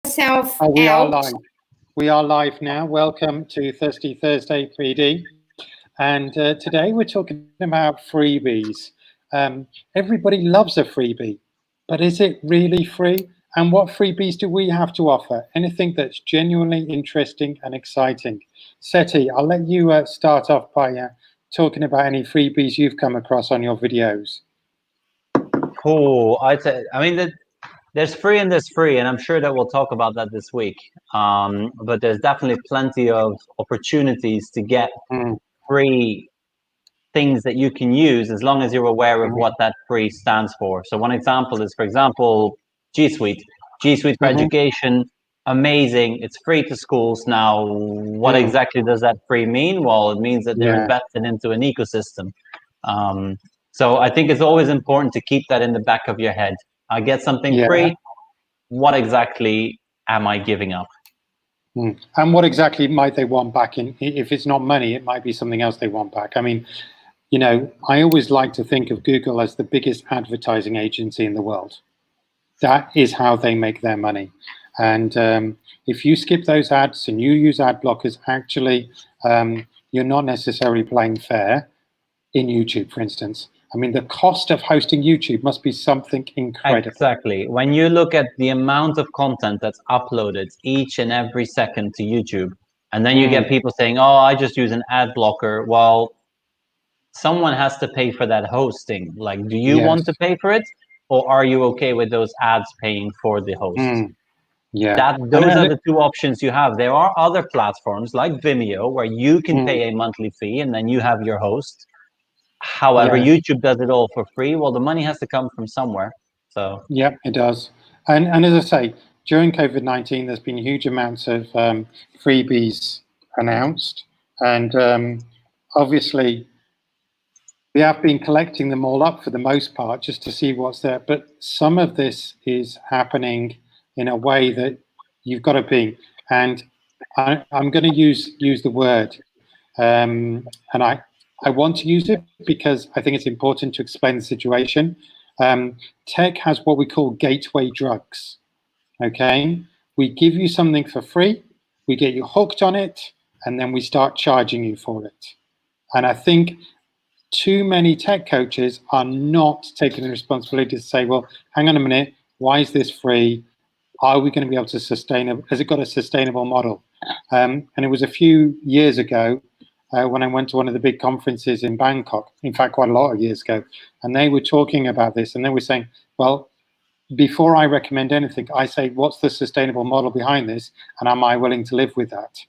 myself We are out. live. We are live now. Welcome to Thirsty Thursday 3D. And today we're talking about freebies. Everybody loves a freebie, but is it really free? And what freebies do we have to offer? Anything that's genuinely interesting and exciting. Seti, I'll let you start off by talking about any freebies you've come across on your videos. Cool. I mean, there's free and there's free, and I'm sure that we'll talk about that this week. But there's definitely plenty of opportunities to get free things that you can use as long as you're aware of what that free stands for. So one example is, for example, G Suite. G Suite for education, amazing. It's free to schools now. What exactly does that free mean? Well, it means that they're invested into an ecosystem. So I think it's always important to keep that in the back of your head. I get something free. What exactly am I giving up? And what exactly might they want back? If it's not money, it might be something else they want back. I mean, you know, I always like to think of Google as the biggest advertising agency in the world. That is how they make their money. And if you skip those ads and you use ad blockers, actually, you're not necessarily playing fair in YouTube, for instance. I mean, the cost of hosting YouTube must be something incredible. Exactly. When you look at the amount of content that's uploaded each and every second to YouTube, and then you get people saying, oh, I just use an ad blocker. Well, someone has to pay for that hosting. Like, do you want to pay for it? Or are you okay with those ads paying for the host? Those are the two options you have. There are other platforms like Vimeo where you can pay a monthly fee and then you have your host. However, YouTube does it all for free. Well, the money has to come from somewhere. So yeah, it does. And as I say, during COVID-19, there's been huge amounts of freebies announced, and obviously we have been collecting them all up for the most part just to see what's there. But some of this is happening in a way that you've got to be. And I'm going to use the word, and I want to use it because I think it's important to explain the situation. Tech has what we call gateway drugs. Okay, we give you something for free, we get you hooked on it, and then we start charging you for it. And I think too many tech coaches are not taking the responsibility to say, well, hang on a minute, why is this free? Are we going to be able to sustain it? Has it got a sustainable model? And it was a few years ago when I went to one of the big conferences in Bangkok, in fact, quite a lot of years ago, and they were talking about this, and they were saying, well, before I recommend anything, I say, what's the sustainable model behind this, and am I willing to live with that?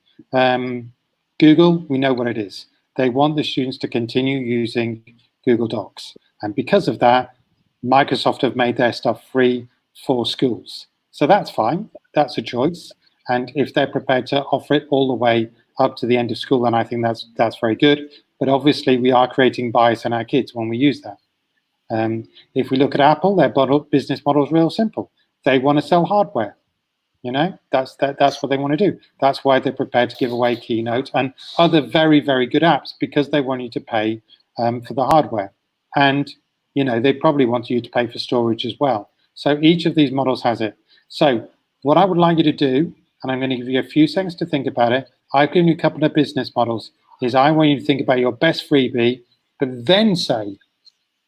Google, we know what it is. They want the students to continue using Google Docs, and because of that, Microsoft have made their stuff free for schools. So that's fine, that's a choice, and if they're prepared to offer it all the way up to the end of school, and I think that's very good. But obviously, we are creating bias in our kids when we use that. If we look at Apple, their business model is real simple. They want to sell hardware. You know, that's what they want to do. That's why they're prepared to give away Keynote and other very, very good apps, because they want you to pay for the hardware. And, you know, they probably want you to pay for storage as well. So each of these models has it. So what I would like you to do, and I'm going to give you a few seconds to think about it, I've given you a couple of business models, is I want you to think about your best freebie, but then say,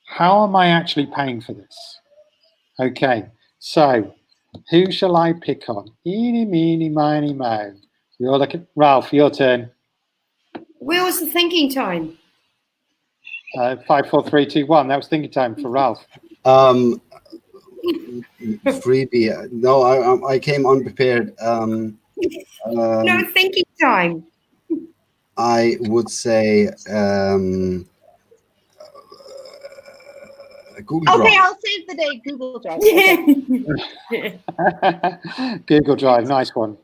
how am I actually paying for this? Okay, so who shall I pick on? Eeny, meeny, miny, moe. You're looking, Ralph, your turn. Where was the thinking time? 5, 4, 3, 2, 1. That was thinking time for Ralph. Freebie. No, I came unprepared. No thinking time. I would say Google Drive. Okay, I'll save the day. Google Drive. Okay. Google Drive, nice one.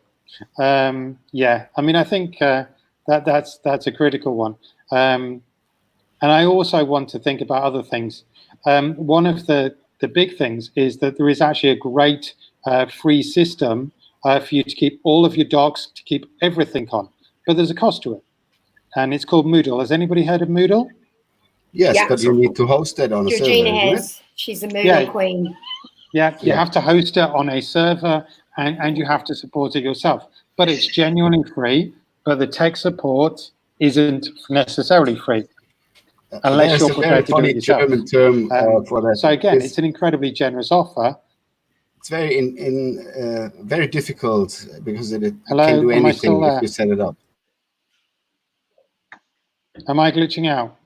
Yeah, I mean, I think that's a critical one. And I also want to think about other things. One of the big things is that there is actually a great free system for you to keep all of your docs, to keep everything on. But there's a cost to it. And it's called Moodle. Has anybody heard of Moodle? Yes, but you need to host it on a server. Georgina has. She's a Moodle queen. Yeah, you have to host it on a server, and you have to support it yourself. But it's genuinely free, but the tech support isn't necessarily free, unless There's you're a prepared very to do it funny yourself. German term for that. So again, it's an incredibly generous offer. It's very very difficult because it Hello, can do am I still anything if there? you set it up. Am I glitching out?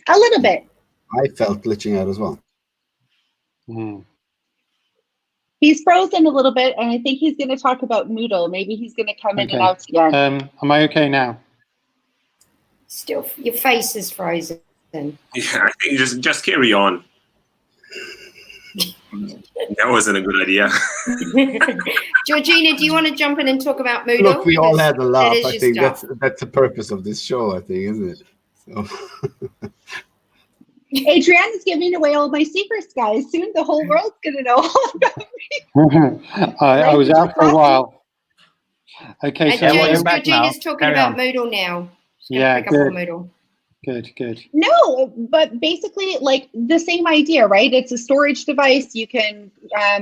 A little bit. I felt glitching out as well. He's frozen a little bit, and I think he's going to talk about Moodle. Maybe he's going to come in and out again. Am I okay now? Still, your face is frozen. Yeah, I think just carry on. That wasn't a good idea. Georgina, do you want to jump in and talk about Moodle? Look, we all Because had a laugh. it is I your think stuff. that's the purpose of this show, I think, isn't it? So. Adrienne is giving away all my secrets, guys. Soon the whole world's going to know all about me. I was out for a while. Okay, And so you're back Georgina's now. talking Carry about on. Moodle now. Yeah, pick up on Moodle. Good. No, but basically, like the same idea, right? It's a storage device. You can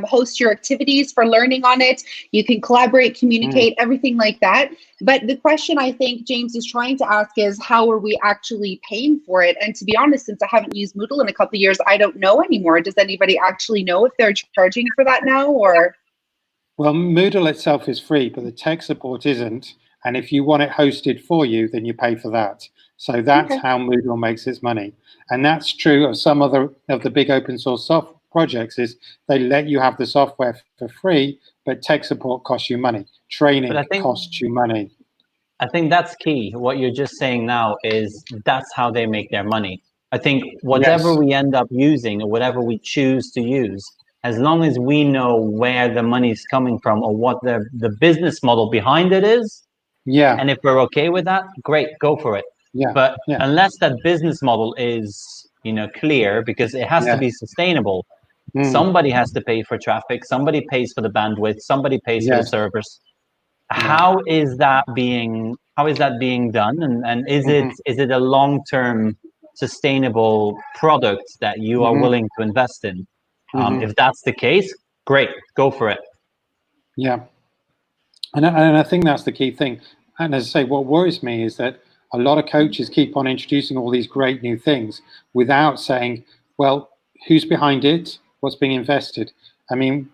host your activities for learning on it. You can collaborate, communicate, everything like that. But the question I think James is trying to ask is, how are we actually paying for it? And to be honest, since I haven't used Moodle in a couple of years, I don't know anymore. Does anybody actually know if they're charging for that now, or? Well, Moodle itself is free, but the tech support isn't. And if you want it hosted for you, then you pay for that. So that's how Moodle makes its money. And that's true of some other of the big open source soft projects is they let you have the software for free, but tech support costs you money. Training costs you money. I think that's key. What you're just saying now is that's how they make their money. I think whatever we end up using or whatever we choose to use, as long as we know where the money's coming from or what the business model behind it is, and if we're okay with that, great, go for it. But unless that business model is, clear, because it has to be sustainable, somebody has to pay for traffic, somebody pays for the bandwidth, somebody pays for the servers. How is that being done? And is it a long-term sustainable product that you are willing to invest in? If that's the case, great, go for it. Yeah. And I think that's the key thing. And as I say, what worries me is that a lot of coaches keep on introducing all these great new things without saying, well, who's behind it? What's being invested? I mean,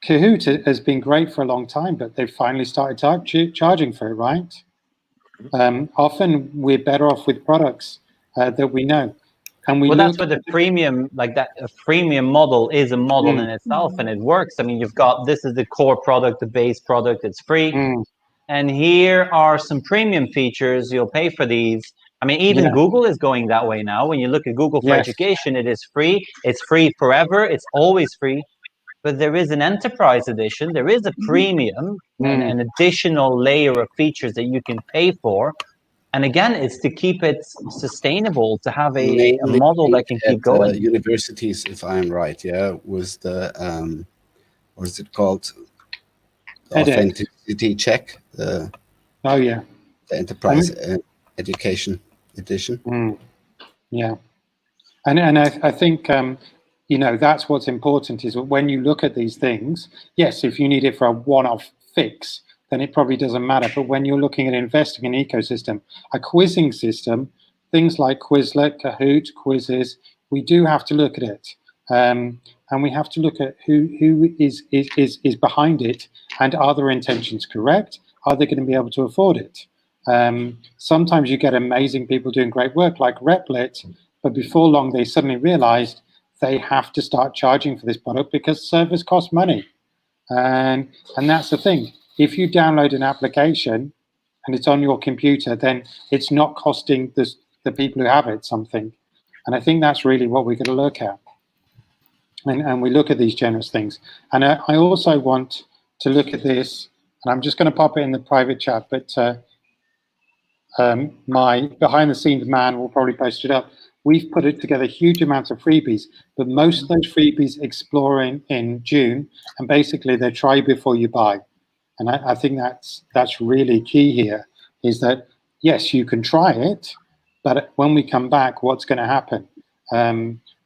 Kahoot has been great for a long time, but they've finally started charging for it, right? Often we're better off with products that we know. And that's what the freemium, a freemium model is a model in itself, and it works. I mean, this is the core product, the base product, it's free. And here are some premium features, you'll pay for these. I mean, even Google is going that way now. When you look at Google for Education, it is free. It's free forever. It's always free. But there is an enterprise edition. There is a premium, an additional layer of features that you can pay for. And again, it's to keep it sustainable, to have a model that can keep going. Universities, if I'm right, with the, what is it called? The authenticity check. The enterprise education edition. Yeah. And I think, that's what's important is when you look at these things, yes, if you need it for a one-off fix, then it probably doesn't matter. But when you're looking at investing in an ecosystem, a quizzing system, things like Quizlet, Kahoot, quizzes, we do have to look at it. And we have to look at who is behind it, and are their intentions correct? Are they going to be able to afford it? Sometimes you get amazing people doing great work like Replit, but before long they suddenly realized they have to start charging for this product because servers cost money. And that's the thing. If you download an application and it's on your computer, then it's not costing the people who have it something. And I think that's really what we're going to look at. And we look at these generous things. And I also want to look at this, and I'm just going to pop it in the private chat, but my behind-the-scenes man will probably post it up. We've put it together huge amounts of freebies, but most of those freebies explore in June, and basically they're try before you buy. And I think that's really key here, is that, yes, you can try it, but when we come back, what's going to happen?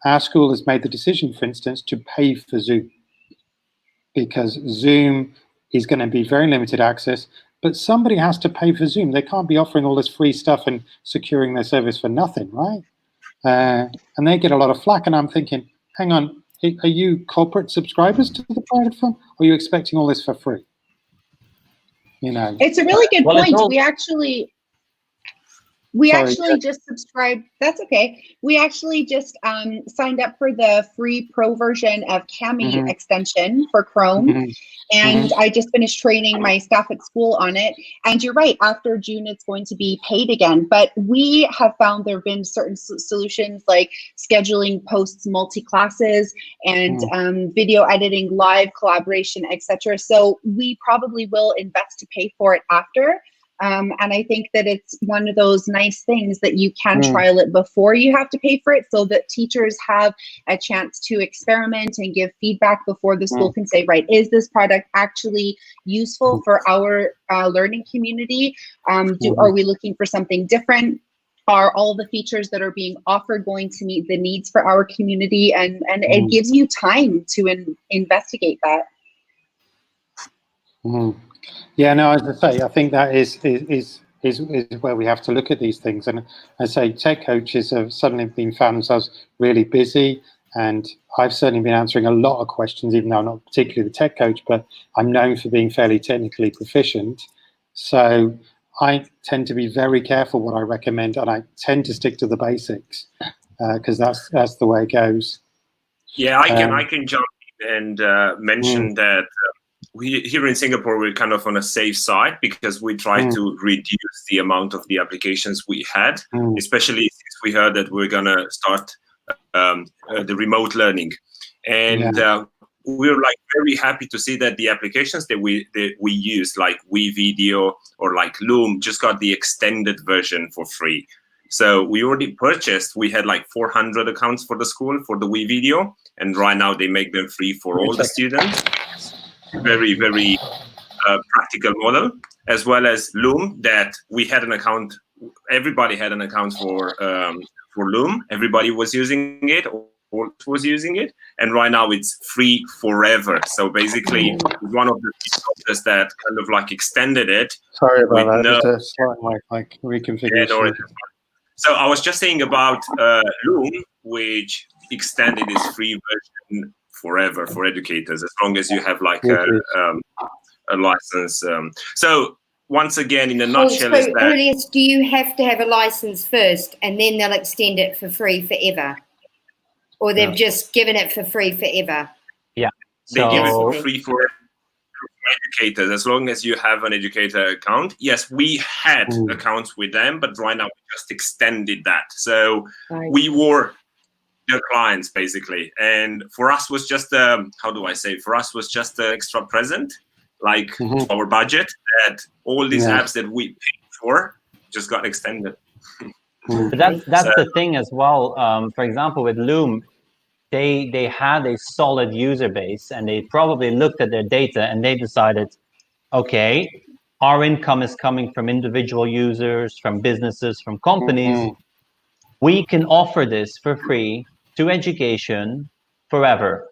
Our school has made the decision, for instance, to pay for Zoom. because Zoom is going to be very limited access, but somebody has to pay for Zoom. They can't be offering all this free stuff and securing their service for nothing, right? And they get a lot of flack, and I'm thinking, hang on, are you corporate subscribers to the private firm, or are you expecting all this for free? You know, it's a really good Well, it's point. all- We Sorry, actually just subscribed. That's okay. We actually just signed up for the free pro version of Cami Mhm. extension for Chrome. Mhm. And I just finished training my staff at school on it. And you're right, after June, it's going to be paid again. But we have found there have been certain solutions like scheduling posts, multi-classes, and video editing, live collaboration, etc. So we probably will invest to pay for it after. And I think that it's one of those nice things that you can trial it before you have to pay for it, so that teachers have a chance to experiment and give feedback before the school can say, right, is this product actually useful for our learning community? Are we looking for something different? Are all the features that are being offered going to meet the needs for our community? And it gives you time to investigate that. Yeah, no, as I say, I think that is where we have to look at these things. And I say tech coaches have suddenly found themselves really busy, and I've certainly been answering a lot of questions, even though I'm not particularly the tech coach, but I'm known for being fairly technically proficient. So I tend to be very careful what I recommend, and I tend to stick to the basics because that's the way it goes. Yeah, I can jump in and mention that we here in Singapore, we're kind of on a safe side because we try to reduce the amount of the applications we had, especially since we heard that we're gonna start the remote learning, and we're like very happy to see that the applications that we use, like WeVideo or like Loom, just got the extended version for free. So we already purchased. We had like 400 accounts for the school for the WeVideo, and right now they make them free for all the students. Very, very practical model, as well as Loom, that we had an account. Everybody had an account for Loom. Everybody was using it, or was using it, and right now it's free forever. So basically, one of the features that kind of like extended it. Sorry about that. Just a slight like reconfiguration. So I was just saying about Loom, which extended its free version forever for educators, as long as you have like a license. So once again, in a nutshell, is that Julius, do you have to have a license first, and then they'll extend it for free forever, or they've just given it for free forever? Yeah, they give it for free for educators, as long as you have an educator account. Yes, we had accounts with them, but right now we just extended that. So we were their clients basically, and for us was just for us was just an extra present, like our budget, that all these apps that we paid for just got extended. But that's the thing as well. For example, with Loom, they had a solid user base, and they probably looked at their data and they decided, okay, our income is coming from individual users, from businesses, from companies. We can offer this for free to education forever,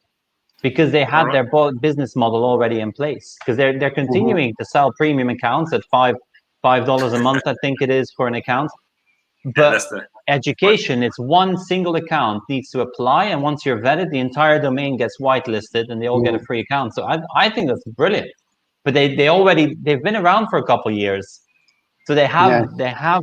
because they have their business model already in place, because they're continuing to sell premium accounts at $5 a month, I think it is, for an account. But education, it's one single account needs to apply, and once you're vetted, the entire domain gets whitelisted and they all get a free account. So I think that's brilliant. But they've been around for a couple of years. So they have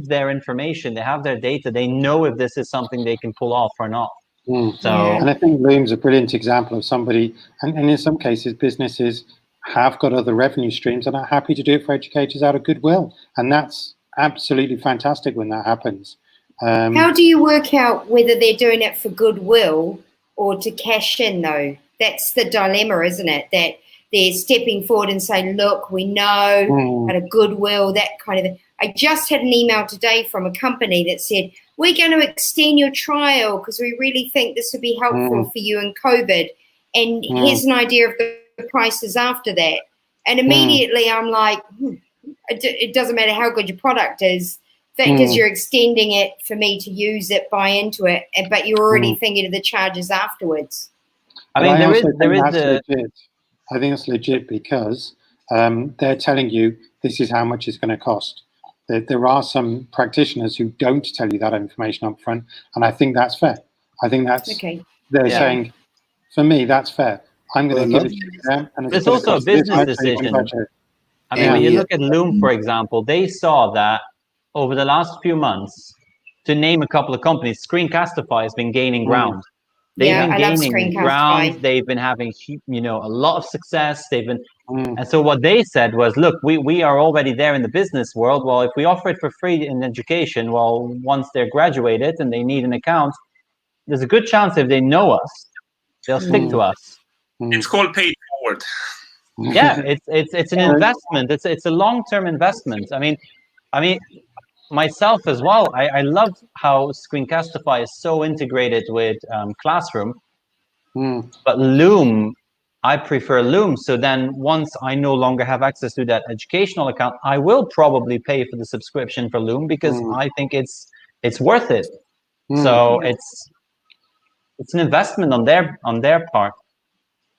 their information, they have their data, they know if this is something they can pull off or not. And I think Loom's a brilliant example of somebody, and in some cases businesses have got other revenue streams and are happy to do it for educators out of goodwill, and that's absolutely fantastic when that happens. How do you work out whether they're doing it for goodwill or to cash in, though? That's the dilemma, isn't it? That they're stepping forward and saying, look, we know at a goodwill, that kind of thing. I just had an email today from a company that said, we're going to extend your trial because we really think this would be helpful for you in COVID. And here's an idea of the prices after that. And immediately I'm like, it doesn't matter how good your product is. The fact is you're extending it for me to use it, buy into it, but you're already thinking of the charges afterwards. I mean, there is I think that's legit because they're telling you this is how much it's going to cost. There are some practitioners who don't tell you that information up front, and I think that's fair. I think that's Okay. they're saying, for me, that's fair. I'm going to give it to them, and it's gonna also a cost this business much, so you can decision. budget. I mean, when you look at Loom, for example, they saw that over the last few months, to name a couple of companies, Screencastify has been gaining ground. They've been I love gaining ground. They've been having, a lot of success. They've been, and so what they said was, look, we are already there in the business world. Well, if we offer it for free in education, well, once they're graduated and they need an account, there's a good chance if they know us, they'll stick to us. It's called paid forward. Yeah, it's an investment. It's a long-term investment. I mean, myself as well. I love how Screencastify is so integrated with Classroom, but Loom, I prefer Loom. So then once I no longer have access to that educational account, I will probably pay for the subscription for Loom because I think it's worth it. So it's an investment on their part.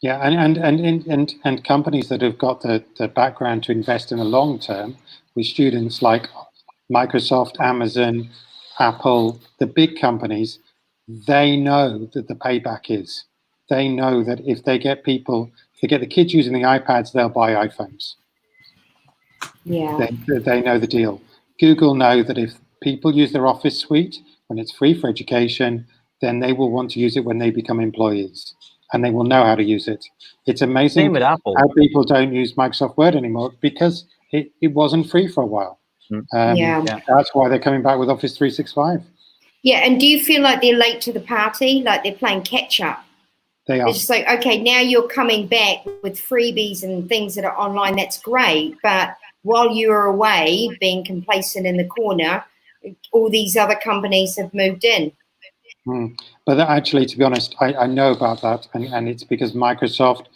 Yeah, and companies that have got the background to invest in the long term with students like Microsoft, Amazon, Apple, the big companies, they know that the payback is. They know that if they get the kids using the iPads, they'll buy iPhones. Yeah. They know the deal. Google know that if people use their Office suite when it's free for education, then they will want to use it when they become employees. And they will know how to use it. It's amazing Same with Apple. how people don't use Microsoft Word anymore because it wasn't free for a while. That's why they're coming back with Office 365. Yeah, and do you feel like they're late to the party, like they're playing catch up? They are. It's just like, okay, now you're coming back with freebies and things that are online. That's great, but while you were away, being complacent in the corner, all these other companies have moved in. But actually, to be honest, I know about that, and it's because Microsoft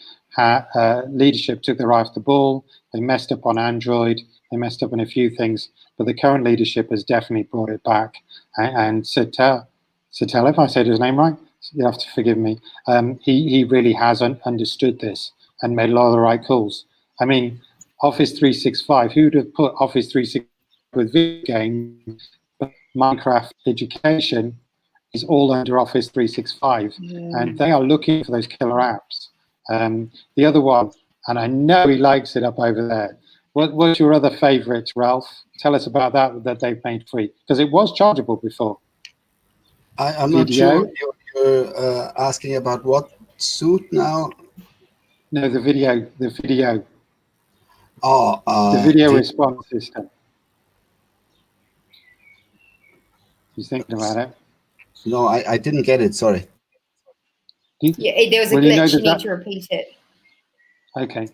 leadership took their eye off the ball. They messed up on Android. They messed up on a few things, but the current leadership has definitely brought it back. And Sattel, if I said his name right, you have to forgive me. He really has understood this and made a lot of the right calls. I mean, Office 365. Who would have put Office 365 with video games, but Minecraft education is all under Office 365, and they are looking for those killer apps. The other one, and I know he likes it up over there. What's your other favorite, Ralph? Tell us about that they've made free, because it was chargeable before. I'm not sure you're asking about what suit now. No, the video. Oh, the video response system. He's thinking about it. No, I didn't get it. Sorry. There was a glitch. You need to repeat it. Okay.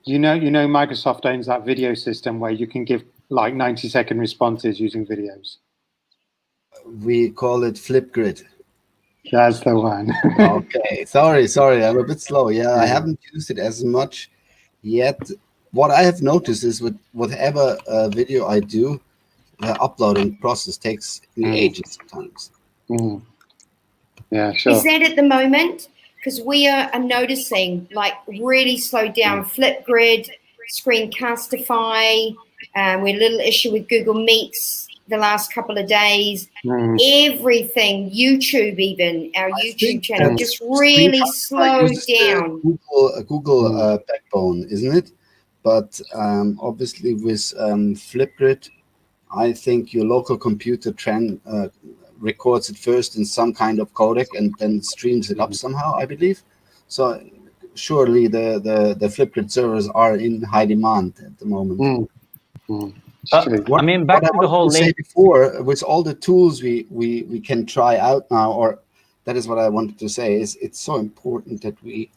You know, Microsoft owns that video system where you can give like 90-second responses using videos. We call it Flipgrid. That's the one. Okay. Sorry. I'm a bit slow. Yeah, I haven't used it as much yet. What I have noticed is with whatever video I do, the uploading process takes ages sometimes. Yeah, sure. Is that at the moment? Because we are noticing like really slowed down Flipgrid, Screencastify. We had a little issue with Google Meets the last couple of days. Everything, YouTube even, our YouTube channel just really slowed down. Google backbone, isn't it? But obviously with Flipgrid, I think your local computer records it first in some kind of codec and then streams it up somehow, I believe. So surely the Flipgrid servers are in high demand at the moment. I mean, back to the whole say before, with all the tools we can try out now, or that is what I wanted to say, is it's so important that we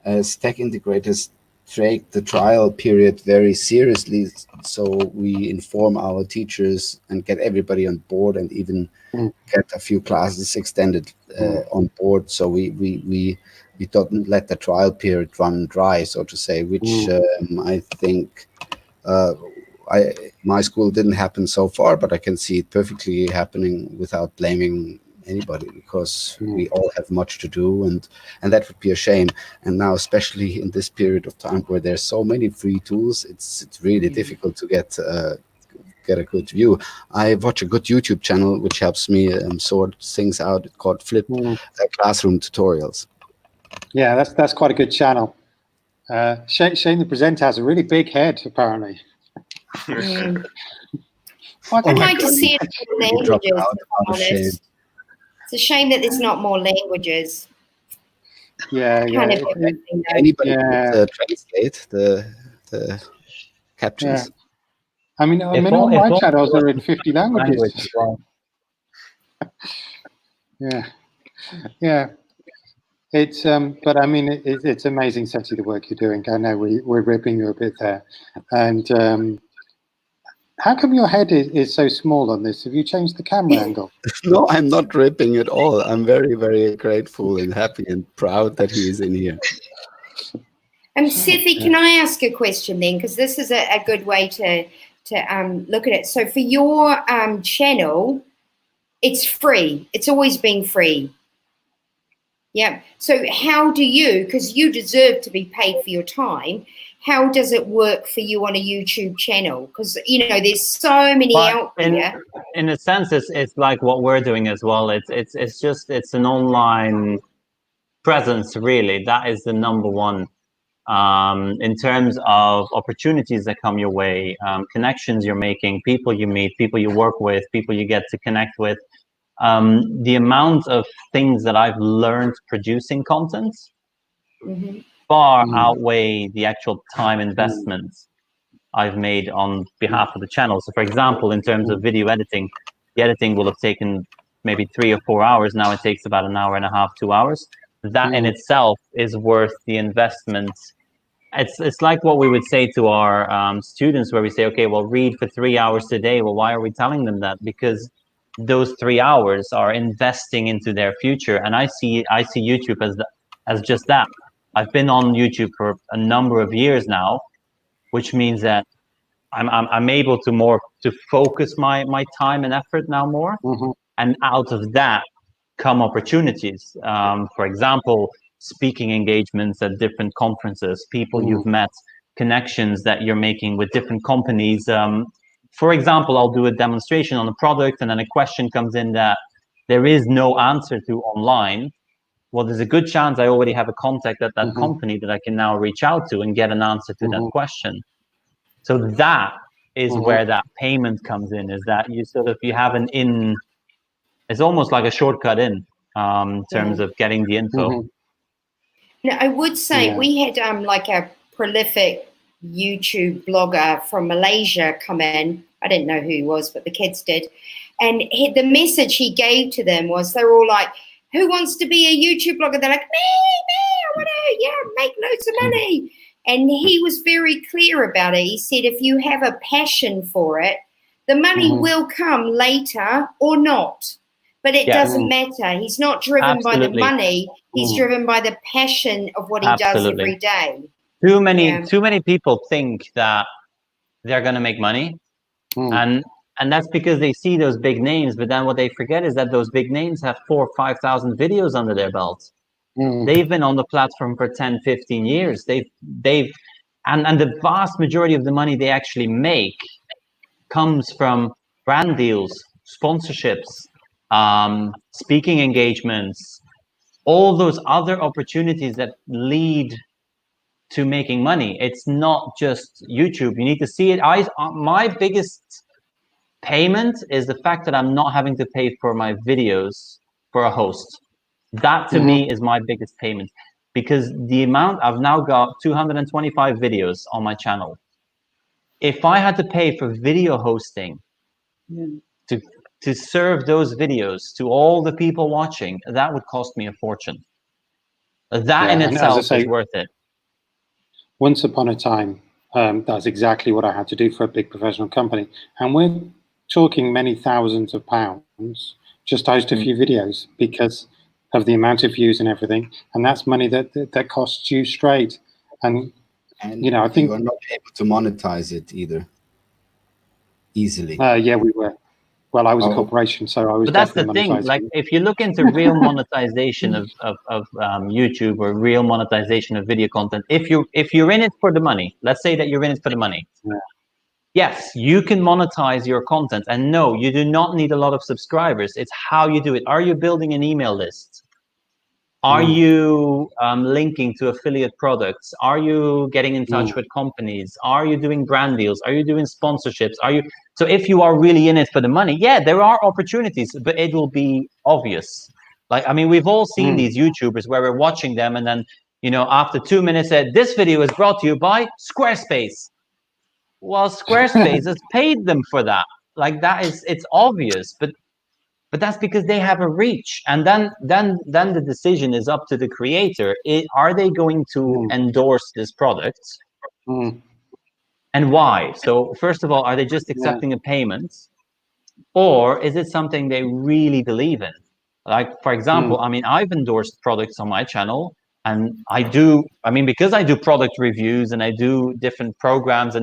as tech integrators take the trial period very seriously, so we inform our teachers and get everybody on board, and even get a few classes extended on board, so we don't let the trial period run dry, so to say, which I think my school didn't happen so far, but I can see it perfectly happening without blaming anybody, because we all have much to do, and that would be a shame. And now, especially in this period of time where there's so many free tools, it's really difficult to get a good view. I watch a good YouTube channel which helps me sort things out. It's called Flip Classroom Tutorials. Yeah, that's quite a good channel. Shane, the presenter, has a really big head, apparently. I'd like to see it in languages, to be honest. It's a shame that there's not more languages. Yeah. Anybody could translate the captions. Yeah. I mean, all my channels are in 50 languages. Yeah. It's but I mean, it's amazing, Seti, the work you're doing. I know we're ripping you a bit there, and how come your head is so small on this? Have you changed the camera angle? No, I'm not ripping at all. I'm very, very grateful and happy and proud that he is in here. Sethi, can I ask a question then? Because this is a good way to look at it. So for your channel, it's free. It's always been free. Yeah. So how do you, because you deserve to be paid for your time, how does it work for you on a YouTube channel? Because, there's so many out there. In a sense, it's like what we're doing as well. It's an online presence, really. That is the number one. In terms of opportunities that come your way, connections you're making, people you meet, people you work with, people you get to connect with. The amount of things that I've learned producing content far outweigh the actual time investments I've made on behalf of the channel. So for example, in terms of video editing, the editing will have taken maybe 3 or 4 hours. Now it takes about 1.5 hours, 2 hours. That in itself is worth the investment. It's like what we would say to our students, where we say, okay, well, read for 3 hours today. Well, why are we telling them that? Because those 3 hours are investing into their future. And I see YouTube as just that. I've been on YouTube for a number of years now, which means that I'm able to focus my time and effort now more. And out of that come opportunities. For example, speaking engagements at different conferences, people you've met, connections that you're making with different companies. For example, I'll do a demonstration on a product, and then a question comes in that there is no answer to online. Well, there's a good chance I already have a contact at that company that I can now reach out to and get an answer to that question. So that is where that payment comes in, is that you have an in, it's almost like a shortcut in terms of getting the info. Now, I would say we had like a prolific YouTube blogger from Malaysia come in. I didn't know who he was, but the kids did. And the message he gave to them was, they were all like, who wants to be a YouTube blogger? They're like, me, I want to, make loads of money. And he was very clear about it. He said, if you have a passion for it, the money will come later or not. But it doesn't matter. He's not driven by the money. He's driven by the passion of what he does every day. Too many people think that they're going to make money. And that's because they see those big names. But then what they forget is that those big names have 4,000 or 5,000 videos under their belt. They've been on the platform for 10, 15 years. And the vast majority of the money they actually make comes from brand deals, sponsorships, speaking engagements, all those other opportunities that lead to making money. It's not just YouTube. You need to see it. My biggest payment is the fact that I'm not having to pay for my videos for a host. That to me is my biggest payment, because the amount, I've now got 225 videos on my channel. If I had to pay for video hosting to serve those videos to all the people watching, that would cost me a fortune. That in itself is worth it. Once upon a time, that's exactly what I had to do for a big professional company. And we're talking many thousands of pounds just to host a few videos because of the amount of views and everything. And that's money that costs you straight. And I think you are not able to monetize it either easily. Yeah, we were. well, I was a corporation, so I was. But that's the definitely thing. Like, if you look into real monetization of YouTube, or real monetization of video content, if you're in it for the money, let's say that you're in it for the money. Yeah. Yes, you can monetize your content, and no, you do not need a lot of subscribers. It's how you do it. Are you building an email list? Are you linking to affiliate products? Are you getting in touch with companies? Are you doing brand deals? Are you doing sponsorships? So if you are really in it for the money, yeah, there are opportunities, but it will be obvious. Like, I mean, we've all seen these YouTubers where we're watching them, and then, after 2 minutes, this video is brought to you by Squarespace. Well, Squarespace has paid them for that. Like, it's obvious, but that's because they have a reach. And then the decision is up to the creator. Are they going to endorse this product? And why? So first of all, are they just accepting a payment? Or is it something they really believe in? Like, for example, I mean, I've endorsed products on my channel, and because I do product reviews and I do different programs,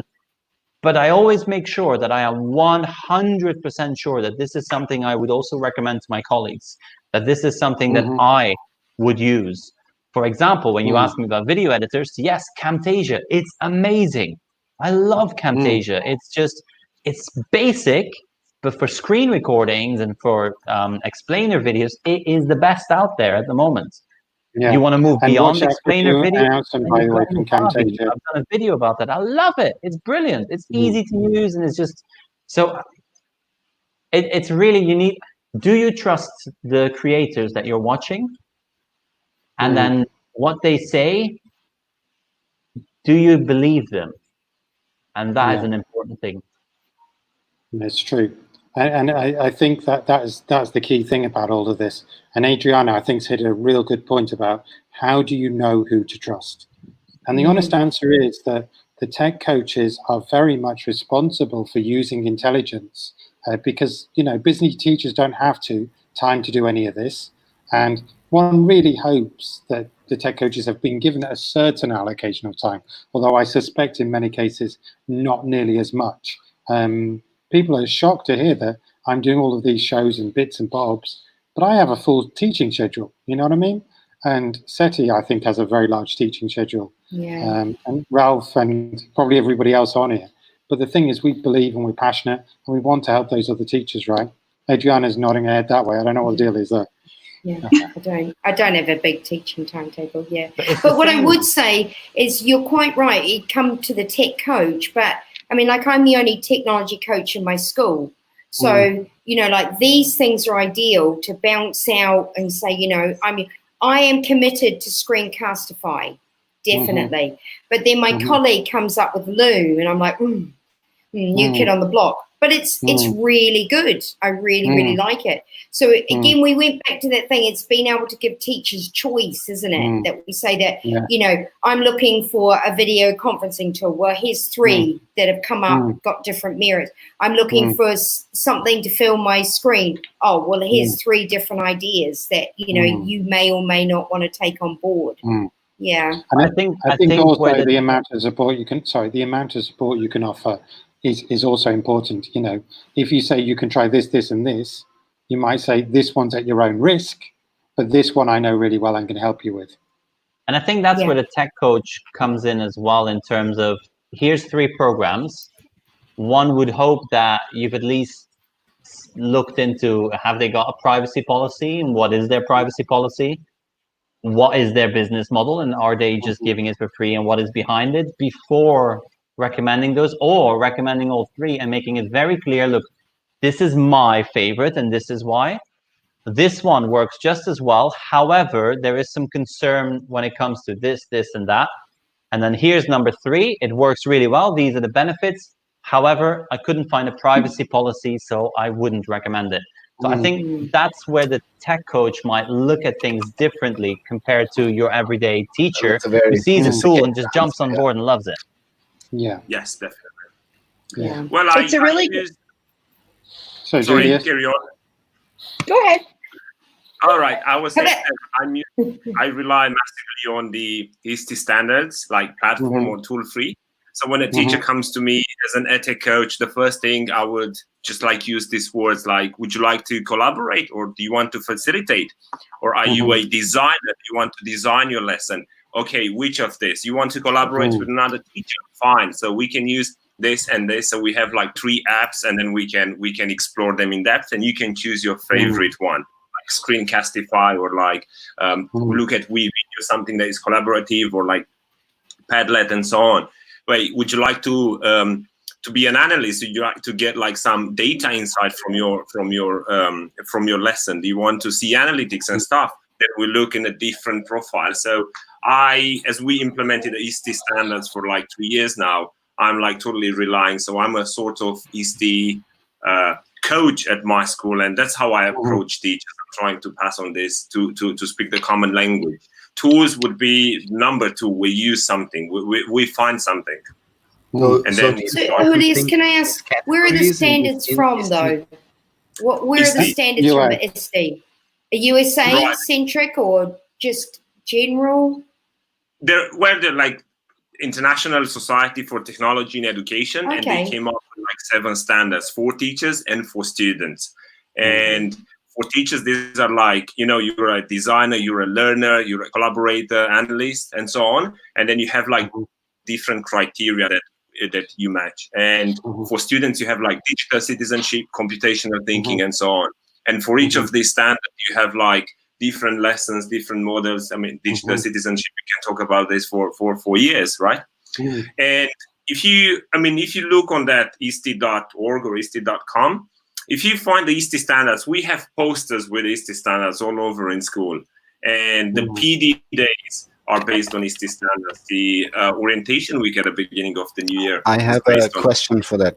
but I always make sure that I am 100% sure that this is something I would also recommend to my colleagues, that this is something that I would use. For example, when you ask me about video editors, yes, Camtasia, it's amazing. I love Camtasia. It's basic, but for screen recordings and for explainer videos, it is the best out there at the moment. Yeah. You want to move beyond explainer video? By the way, from Camtasia. I've done a video about that. I love it. It's brilliant. It's easy to use, and it's just so. It's really unique. Do you trust the creators that you're watching? And then what they say, do you believe them? And that is an important thing. It's true. And I think that's the key thing about all of this. And Adriana, I think, has hit a real good point about how do you know who to trust? And the honest answer is that the tech coaches are very much responsible for using intelligence because, busy teachers don't have time to do any of this. And one really hopes that the tech coaches have been given a certain allocation of time, although I suspect in many cases, not nearly as much. People are shocked to hear that I'm doing all of these shows and bits and bobs, but I have a full teaching schedule. You know what I mean? And SETI, I think, has a very large teaching schedule. Yeah. And Ralph and probably everybody else on here. But the thing is, we believe and we're passionate and we want to help those other teachers, right? Adriana's nodding her head that way. I don't know what the deal is there. Yeah, I don't have a big teaching timetable. Yeah, but what I would say is you're quite right. You come to the tech coach, but I mean, like, I'm the only technology coach in my school. So, like, these things are ideal to bounce out and say, I am committed to Screencastify, definitely. But then my colleague comes up with Loom and I'm like, new kid on the block. But it's really good. I really like it. So again, we went back to that thing. It's being able to give teachers choice, isn't it? That we say that, I'm looking for a video conferencing tool. Well, here's 3 that have come up, got different merits. I'm looking for something to fill my screen. Oh, well, here's 3 different ideas that, you may or may not want to take on board. Yeah. And I think also the amount of support you can offer is also important. If you say you can try this, this, and this, you might say this one's at your own risk, but this one I know really well and can help you with. And I think that's where the tech coach comes in as well, in terms of, here's 3 programs. One would hope that you've at least looked into, have they got a privacy policy, and what is their privacy policy? What is their business model, and are they just giving it for free, and what is behind it, before recommending those, or recommending all 3 and making it very clear, look, this is my favorite and this is why. This one works just as well. However, there is some concern when it comes to this, this, and that. And then here's number 3. It works really well. These are the benefits. However, I couldn't find a privacy policy, so I wouldn't recommend it. So I think that's where the tech coach might look at things differently compared to your everyday teacher who sees a tool and just jumps on board and loves it. Yeah. Yes, definitely. Yeah. Well, it's a really good. Sorry, carry on. Go ahead. All right. I was saying I rely massively on the ISTE standards, like platform or tool free. So when a teacher comes to me as an EdTech coach, the first thing I would just like use these words like, would you like to collaborate, or do you want to facilitate? Or are you a designer? Do you want to design your lesson? Okay, which of this? You want to collaborate with another teacher? Fine. So we can use this and this. So we have like 3 apps, and then we can explore them in depth, and you can choose your favorite one, like Screencastify, or like look at WeVideo, something that is collaborative, or like Padlet and so on. Wait, would you like to be an analyst? Would you like to get like some data insight from your lesson? Do you want to see analytics and stuff? Then we look in a different profile. So as we implemented the ISTE standards for like 3 years now, I'm like totally relying. So I'm a sort of ISTE coach at my school, and that's how I approach teachers. I'm trying to pass on this to speak the common language. Tools would be number 2. We use something. We find something. So, Julius, can I ask, where are the standards from, though? Where are the standards from the ISTE? Are USA centric or just general? They're like International Society for Technology and Education, and they came up with like 7 standards for teachers and for students. And for teachers, these are like, you're a designer, you're a learner, you're a collaborator, analyst, and so on. And then you have like different criteria that you match. And for students, you have like digital citizenship, computational thinking, and so on. And for each of these standards, you have like different lessons, different models. I mean, digital citizenship, we can talk about this for 4 years, right? And if you look on that ISTE.org or ISTE.com, if you find the ISTE standards, we have posters with ISTE standards all over in school. And the PD days are based on ISTE standards. The orientation week at the beginning of the new year. I have a question for that.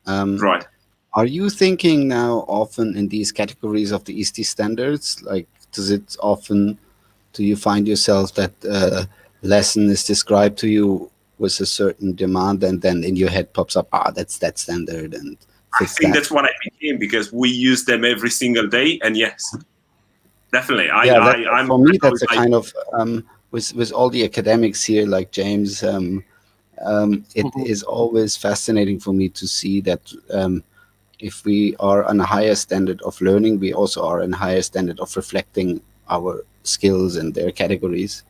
Right. Are you thinking now often in these categories of the ISTE standards? Like, do you find yourself that lesson is described to you with a certain demand, and then in your head pops up, that's that standard, and I think that's what I became, because we use them every single day, and yes, definitely. For me, that's a kind of with all the academics here, like James. It is always fascinating for me to see that if we are on a higher standard of learning, we also are on a higher standard of reflecting our skills and their categories.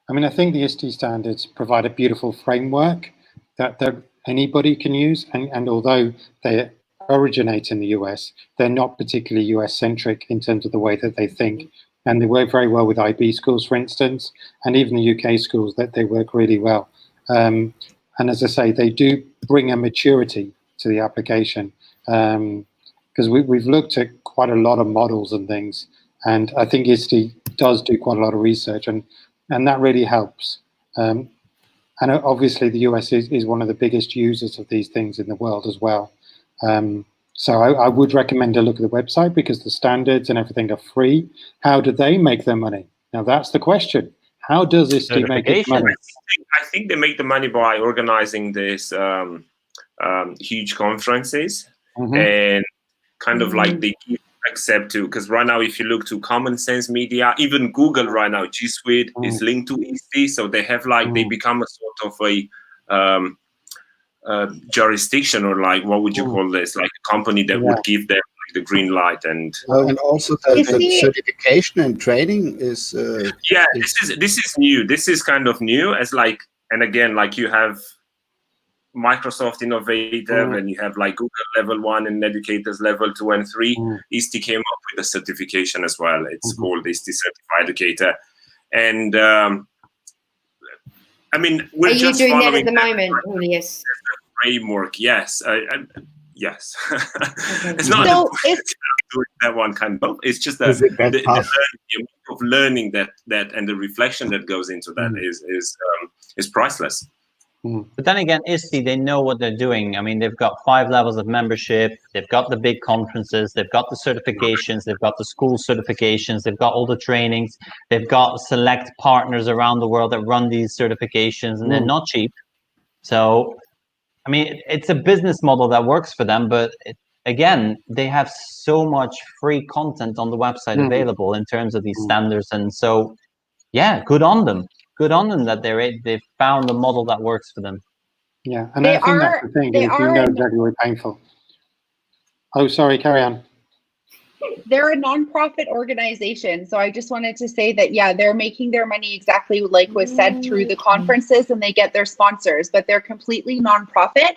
I mean, I think the ISTE standards provide a beautiful framework that anybody can use. And although they originate in the US, they're not particularly US-centric in terms of the way that they think. And they work very well with IB schools, for instance, and even the UK schools, that they work really well. And as I say, they do bring a maturity to the application, because we've looked at quite a lot of models and things, and I think ISTE does do quite a lot of research, and that really helps. And obviously the US is one of the biggest users of these things in the world as well. So I would recommend a look at the website, because the standards and everything are free. How do they make their money? Now that's the question. How does ISTE make its money? I think they make the money by organizing this huge conferences, and kind of like they give accept to, because right now if you look to Common Sense Media, even Google right now, G Suite is linked to ISTE, so they have like they become a sort of a jurisdiction, or like, what would you call this, like a company that would give them like the green light. And also the certification and training is this is new. This is kind of new, as like, and again, like you have Microsoft Innovator, and you have like Google level 1 and Educators level 2 and 3. ISTE came up with a certification as well. It's called ISTE Certified Educator. And I mean, we're just doing that at the moment, Julius? Framework, yes. Yes. Okay. It's not doing that one kind of. It's just the amount of learning that and the reflection that goes into that is priceless. But then again, ISTE, they know what they're doing. I mean, they've got 5 levels of membership. They've got the big conferences. They've got the certifications. They've got the school certifications. They've got all the trainings. They've got select partners around the world that run these certifications, and they're not cheap. So, I mean, it's a business model that works for them. But again, they have so much free content on the website available in terms of these standards. And so, yeah, good on them. Good on them that they've found a model that works for them. Yeah, and They I think that's are- the thing. they Is we are know an- exactly what's painful. Oh, sorry, carry on. They're a nonprofit organization. So I just wanted to say that, yeah, they're making their money exactly like was said through the conferences, and they get their sponsors, but they're completely nonprofit.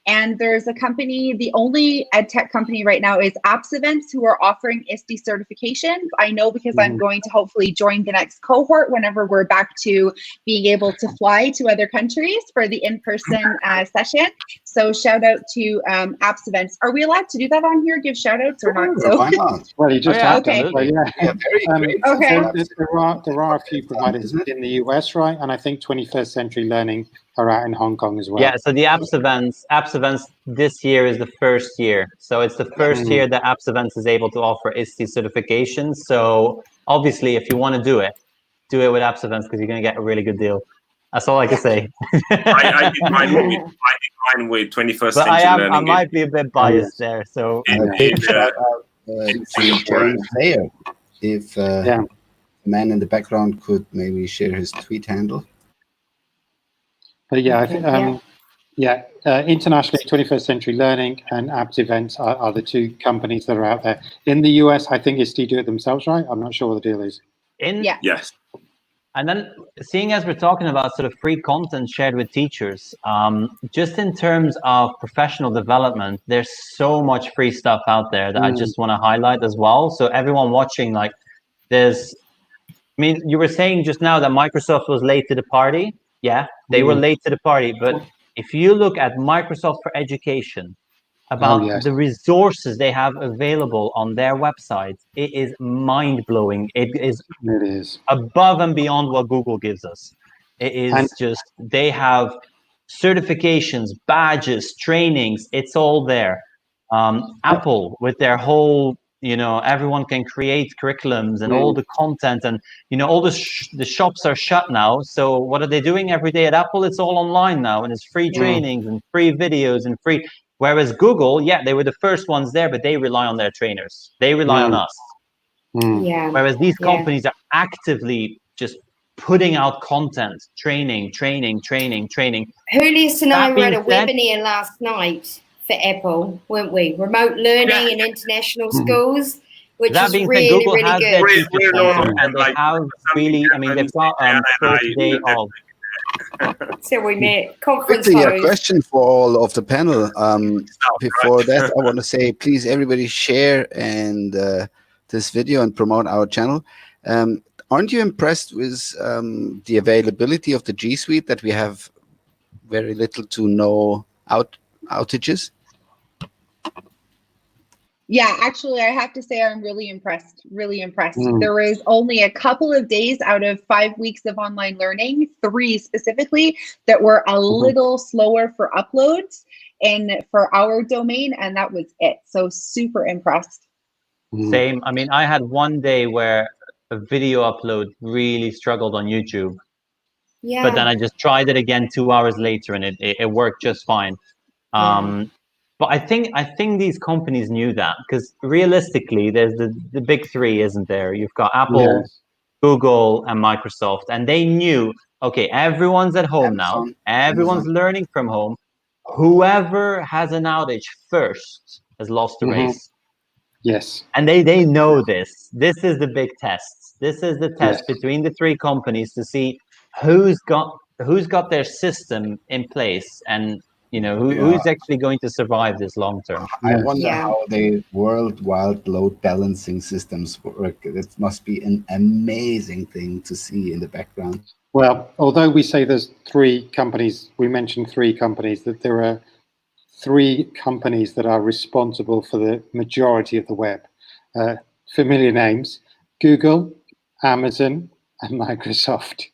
And there's a company, the only ed tech company right now is Apps Events, who are offering ISTE certifications. I know because I'm going to hopefully join the next cohort whenever we're back to being able to fly to other countries for the in-person session. So shout out to Apps Events. Are we allowed to do that on here? Give shout outs or not? So Why not? Well, you just yeah, have to. absolutely. But Yeah, very great. Okay. There are a few providers in the US, right? And I think 21st Century Learning are out in Hong Kong as well. Yeah, so the Apps Events this year is the first year. So it's the first year that Apps Events is able to offer ISTE certification. So obviously, if you want to do it with Apps Events because you're going to get a really good deal. That's all I can say. I did mine with 21st But Century Learning. I might be a bit biased there. So Big shout out to James Thayer. If the man in the background could maybe share his tweet handle. But yeah, I think, internationally, 21st Century Learning and Apps Events are the two companies that are out there. In the US, I think ISTE do it themselves, right? I'm not sure what the deal is. Yes. And then seeing as we're talking about sort of free content shared with teachers, just in terms of professional development, there's so much free stuff out there that I just want to highlight as well. So everyone watching, like you were saying just now that Microsoft was late to the party. Yeah, they were late to the party. But if you look at Microsoft for Education, about the resources they have available on their website, it is mind-blowing. It is above and beyond what Google gives us. It is they have certifications, badges, trainings, it's all there. Apple with their whole, everyone can create curriculums and all the content, and all the shops are shut now. So what are they doing every day at Apple? It's all online now, and it's free trainings and free videos and free. Whereas Google, they were the first ones there, but they rely on their trainers. They rely on us. Yeah. Whereas these companies are actively just putting out content, training. Julius and I were at a webinar last night for Apple, weren't we? Remote learning in international schools, which is really, Google really has good. their teacher center, and they have really, they've got first day of. So we met conference Quickly, a host. question for all of the panel. Before that, I want to say, please, everybody share and this video and promote our channel. Aren't you impressed with the availability of the G Suite, that we have very little to no outages? Yeah, actually, I have to say I'm really impressed, There is only a couple of days out of 5 weeks of online learning, 3 specifically, that were a little slower for uploads and for our domain, and that was it. So super impressed. Same. I mean, I had one day where a video upload really struggled on YouTube. Yeah. But then I just tried it again 2 hours later, and it worked just fine. But I think these companies knew that, because realistically, there's the big 3, isn't there? You've got Apple, Google, and Microsoft, and they knew, okay, everyone's at home now. Everyone's learning from home. Whoever has an outage first has lost the race. Yes. And they know this. This is the big test. This is the test between the 3 companies to see who's got their system in place, and who's actually going to survive this long term. I wonder how the worldwide load balancing systems work. It must be an amazing thing to see in the background. Well, although we say there's 3 companies, we mentioned 3 companies, that there are 3 companies that are responsible for the majority of the web. Familiar names: Google, Amazon, and Microsoft.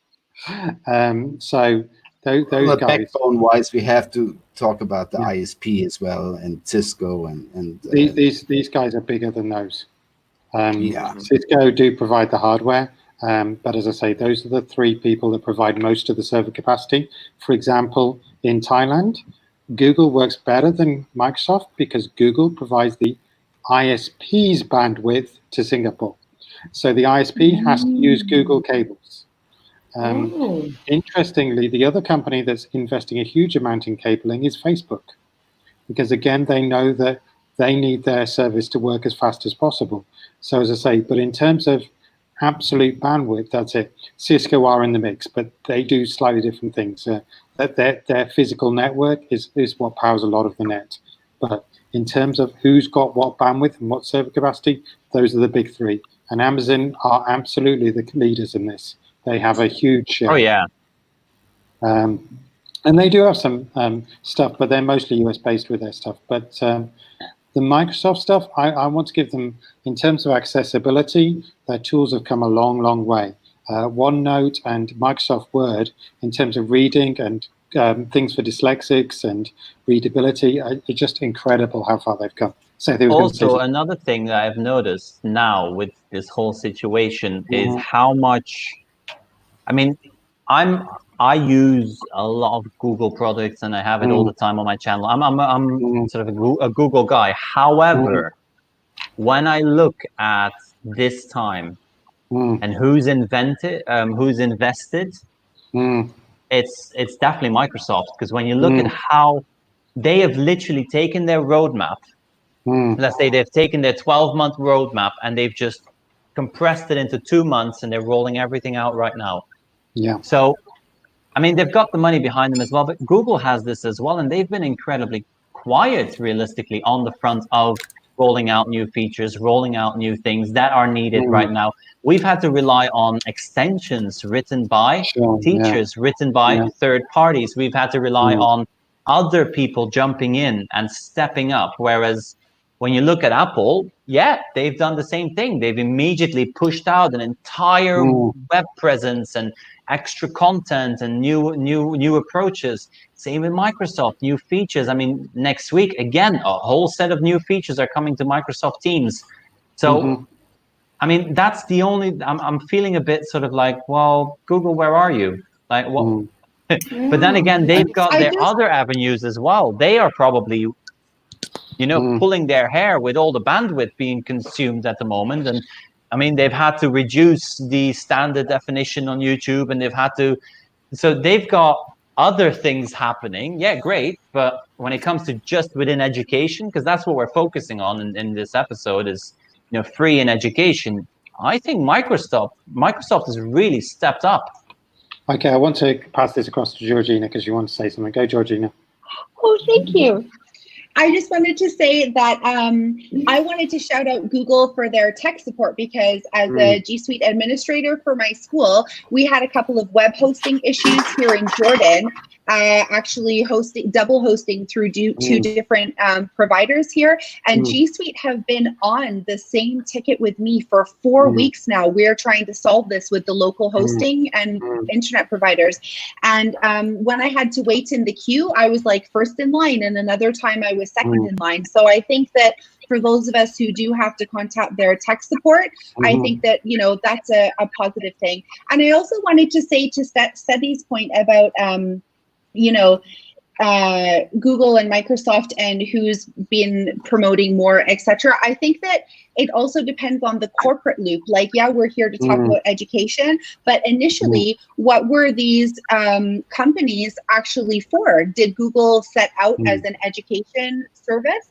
So those guys. Backbone-wise, we have to talk about the ISP as well, and Cisco, and these guys are bigger than those. Cisco do provide the hardware, but as I say, those are the 3 people that provide most of the server capacity. For example, in Thailand, Google works better than Microsoft because Google provides the ISP's bandwidth to Singapore. So the ISP has to use Google cables. Interestingly, the other company that's investing a huge amount in cabling is Facebook, because again, they know that they need their service to work as fast as possible. So as I say, but in terms of absolute bandwidth, that's it. Cisco are in the mix, but they do slightly different things. That their physical network is what powers a lot of the net. But in terms of who's got what bandwidth and what server capacity, those are the big three. And Amazon are absolutely the leaders in this. They have a huge share. Oh yeah. And they do have some stuff, but they're mostly US based with their stuff. But the Microsoft stuff, I want to give them, in terms of accessibility, their tools have come a long, long way. OneNote and Microsoft Word, in terms of reading and things for dyslexics and readability, it's just incredible how far they've come. So also, another thing that I've noticed now with this whole situation is how much, I mean, I use a lot of Google products and I have it all the time on my channel. I'm sort of a Google guy. However, when I look at this time and who's invested, it's definitely Microsoft, because when you look at how they have literally taken their roadmap, let's say they've taken their 12-month roadmap and they've just compressed it into 2 months and they're rolling everything out right now. Yeah. So, I mean, they've got the money behind them as well, but Google has this as well, and they've been incredibly quiet, realistically, on the front of rolling out new features, rolling out new things that are needed right now. We've had to rely on extensions written by teachers, written by third parties. We've had to rely on other people jumping in and stepping up, whereas when you look at Apple, they've done the same thing. They've immediately pushed out an entire web presence and extra content and new approaches. Same with Microsoft, new features. I mean, next week, again, a whole set of new features are coming to Microsoft Teams. So, I mean, that's the only, I'm feeling a bit sort of like, well, Google, where are you? Like, what? But then again, they've got their other avenues as well. They are probably, you know, pulling their hair with all the bandwidth being consumed at the moment. And I mean, they've had to reduce the standard definition on YouTube, and they've had to, so they've got other things happening. Yeah, great. But when it comes to just within education, because that's what we're focusing on in this episode is, you know, free in education. I think Microsoft has really stepped up. Okay, I want to pass this across to Georgina because you want to say something. Go, Georgina. Oh, thank you. I just wanted to say that I wanted to shout out Google for their tech support, because as a G Suite administrator for my school, we had a couple of web hosting issues here in Jordan, actually double hosting through two different providers here. And G Suite have been on the same ticket with me for 4 weeks now. We're trying to solve this with the local hosting and internet providers. And when I had to wait in the queue, I was like first in line, and another time I was second in line. So I think that for those of us who do have to contact their tech support, I think that, you know, that's a positive thing. And I also wanted to say, to Seti's point about, you know, Google and Microsoft and who's been promoting more, etc. I think that it also depends on the corporate loop. Like, yeah, we're here to talk about education, but initially, what were these companies actually for? Did Google set out as an education service?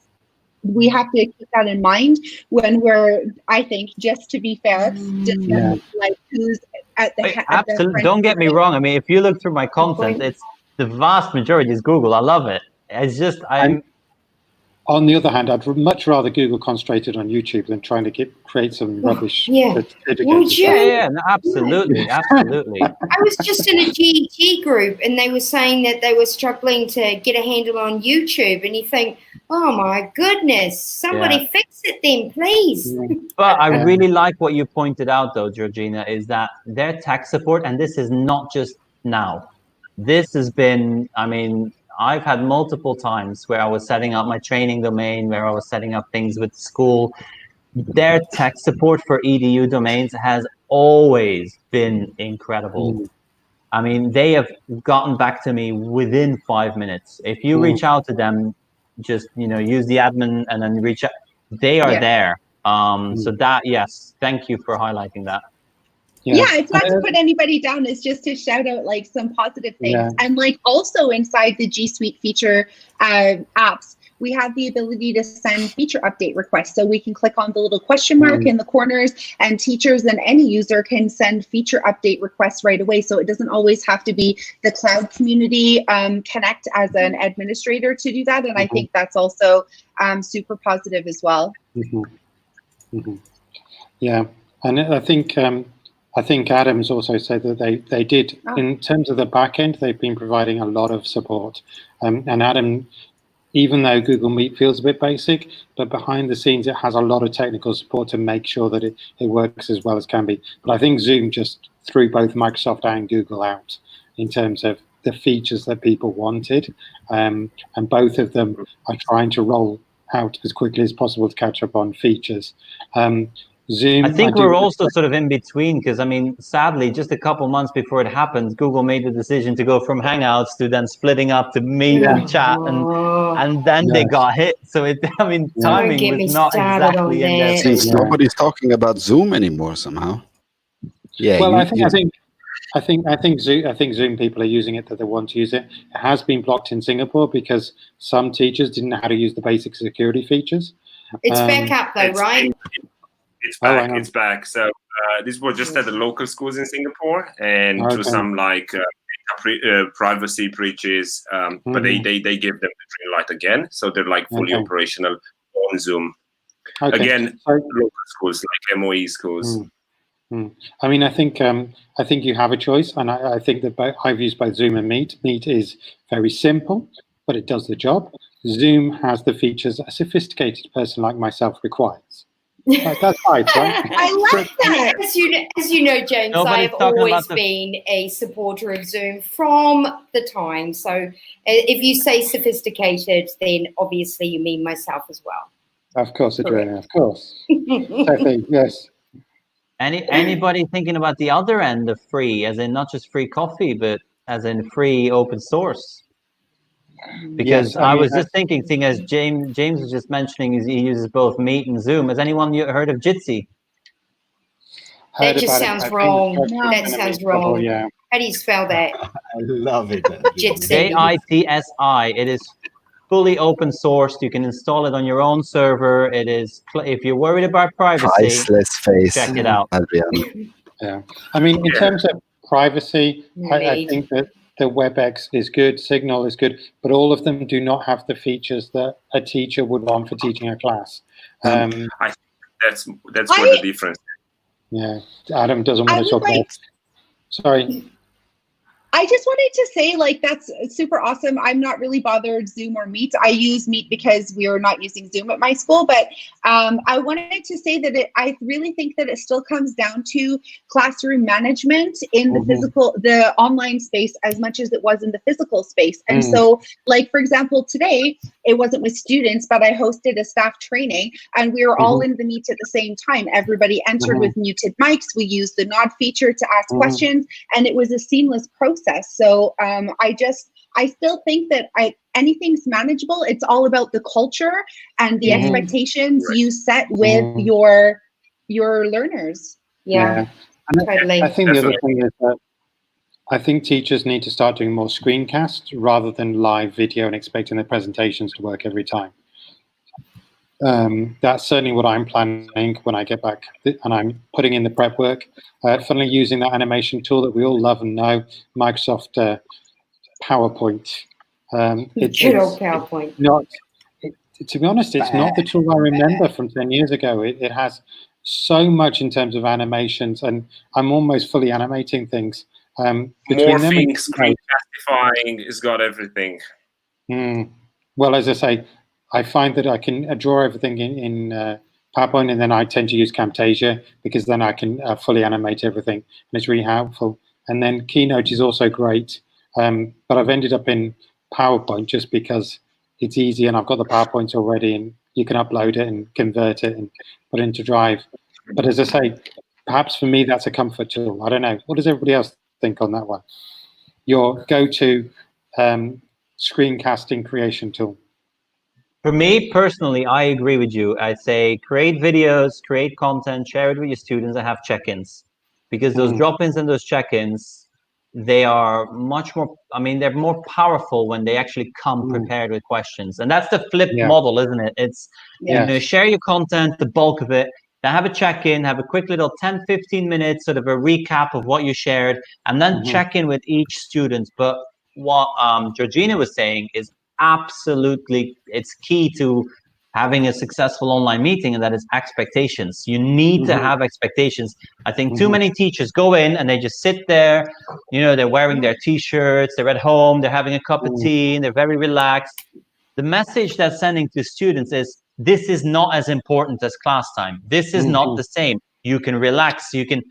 We have to keep that in mind when we're, I think, just to be fair, like who's at the absolutely. Don't get me wrong. I mean, if you look through my content, it's the vast majority is Google. I love it. It's just on the other hand, I'd much rather Google concentrated on YouTube than trying to create some rubbish. Would you? Yeah, no, absolutely, absolutely. I was just in a GG group, and they were saying that they were struggling to get a handle on YouTube, and you think, oh my goodness, somebody fix it then, please. But I really like what you pointed out, though, Georgina, is that their tech support, and this is not just now. This has been, I mean, I've had multiple times where I was setting up my training domain, where I was setting up things with school. Their tech support for EDU domains has always been incredible. I mean, they have gotten back to me within 5 minutes. If you reach out to them, just, you know, use the admin and then reach out. They are there. So that, yes, thank you for highlighting that. Yeah, it's not to put anybody down. It's just to shout out like some positive things. And like also inside the G Suite feature apps, we have the ability to send feature update requests. So we can click on the little question mark in the corners, and teachers and any user can send feature update requests right away. So it doesn't always have to be the cloud community connect as an administrator to do that. And I think that's also super positive as well. Yeah, and I think Adam's also said that they did, in terms of the back end, they've been providing a lot of support. And Adam, even though Google Meet feels a bit basic, but behind the scenes, it has a lot of technical support to make sure that it works as well as can be. But I think Zoom just threw both Microsoft and Google out in terms of the features that people wanted. And both of them are trying to roll out as quickly as possible to catch up on features. Zoom, I think we're also sort of in between, because I mean, sadly, just a couple months before it happened, Google made the decision to go from Hangouts to then splitting up to Meet and Chat, and then they got hit. So I mean, timing was not exactly in their favor. Since nobody's talking about Zoom anymore somehow. Yeah. Well, I think Zoom people are using it that they want to use it. It has been blocked in Singapore because some teachers didn't know how to use the basic security features. It's back up though, right? It's back. It's back. So this was just at the local schools in Singapore, and to some like privacy breaches. But they give them the green light again, so they're like fully operational on Zoom. Again, local schools like MOE schools. I mean, I think you have a choice, and I think that I've used both Zoom and Meet. Meet is very simple, but it does the job. Zoom has the features a sophisticated person like myself requires. That's right, right? I like that. As you know, James, I've always been a supporter of Zoom from the time. So if you say sophisticated, then obviously you mean myself as well. Of course, Adriana, of course. Sophie, yes. Anybody thinking about the other end of free, as in not just free coffee, but as in free open source? Because I was just thinking, seeing as James was just mentioning, he uses both Meet and Zoom. Has anyone heard of Jitsi? That just sounds wrong. That sounds wrong. Yeah. How do you spell that? I love it. Jitsi. JITSI. It is fully open source. You can install it on your own server. It is, if you're worried about privacy, priceless face. Check it out. Yeah. I mean, in terms of privacy, I think that the WebEx is good, Signal is good, but all of them do not have the features that a teacher would want for teaching a class. I think that's where the difference is. Yeah, Adam doesn't want to talk about it. Sorry. I just wanted to say, like, that's super awesome. I'm not really bothered Zoom or Meet. I use Meet because we are not using Zoom at my school. But I wanted to say that I really think that it still comes down to classroom management in the online space as much as it was in the physical space. And so, like, for example, today, it wasn't with students, but I hosted a staff training, and we were all in the Meet at the same time. Everybody entered with muted mics. We used the nod feature to ask questions, and it was a seamless process. So I still think that anything's manageable. It's all about the culture and the expectations you set with your learners. Yeah. Totally. I think the other thing is that I think teachers need to start doing more screencasts rather than live video and expecting their presentations to work every time. That's certainly what I'm planning when I get back, and I'm putting in the prep work. Funnily using that animation tool that we all love and know, Microsoft PowerPoint. Good old PowerPoint. To be honest, it's not the tool I remember from 10 years ago. It has so much in terms of animations, and I'm almost fully animating things. Morphing, screen castifying, it's got everything. Well, as I say, I find that I can draw everything in PowerPoint, and then I tend to use Camtasia because then I can fully animate everything, and it's really helpful. And then Keynote is also great, but I've ended up in PowerPoint just because it's easy, and I've got the PowerPoint already, and you can upload it and convert it and put it into Drive. But as I say, perhaps for me that's a comfort tool. I don't know. What does everybody else think on that one? Your go-to screencasting creation tool. For me personally, I agree with you. I'd say create videos, create content, share it with your students, and have check-ins. because those drop-ins and those check-ins, they are much more, I mean, they're more powerful when they actually come prepared with questions. And that's the flip model, isn't it? It's, you know, share your content, the bulk of it, then have a check-in, have a quick little 10, 15 minutes, sort of a recap of what you shared, and then check in with each student. But what Georgina was saying is absolutely, it's key to having a successful online meeting, and that is expectations. You need to have expectations. I think too many teachers go in and they just sit there, you know, they're wearing their t-shirts, they're at home, they're having a cup of tea, and they're very relaxed. The message that's sending to students is, this is not as important as class time. This is not the same. You can relax, you can,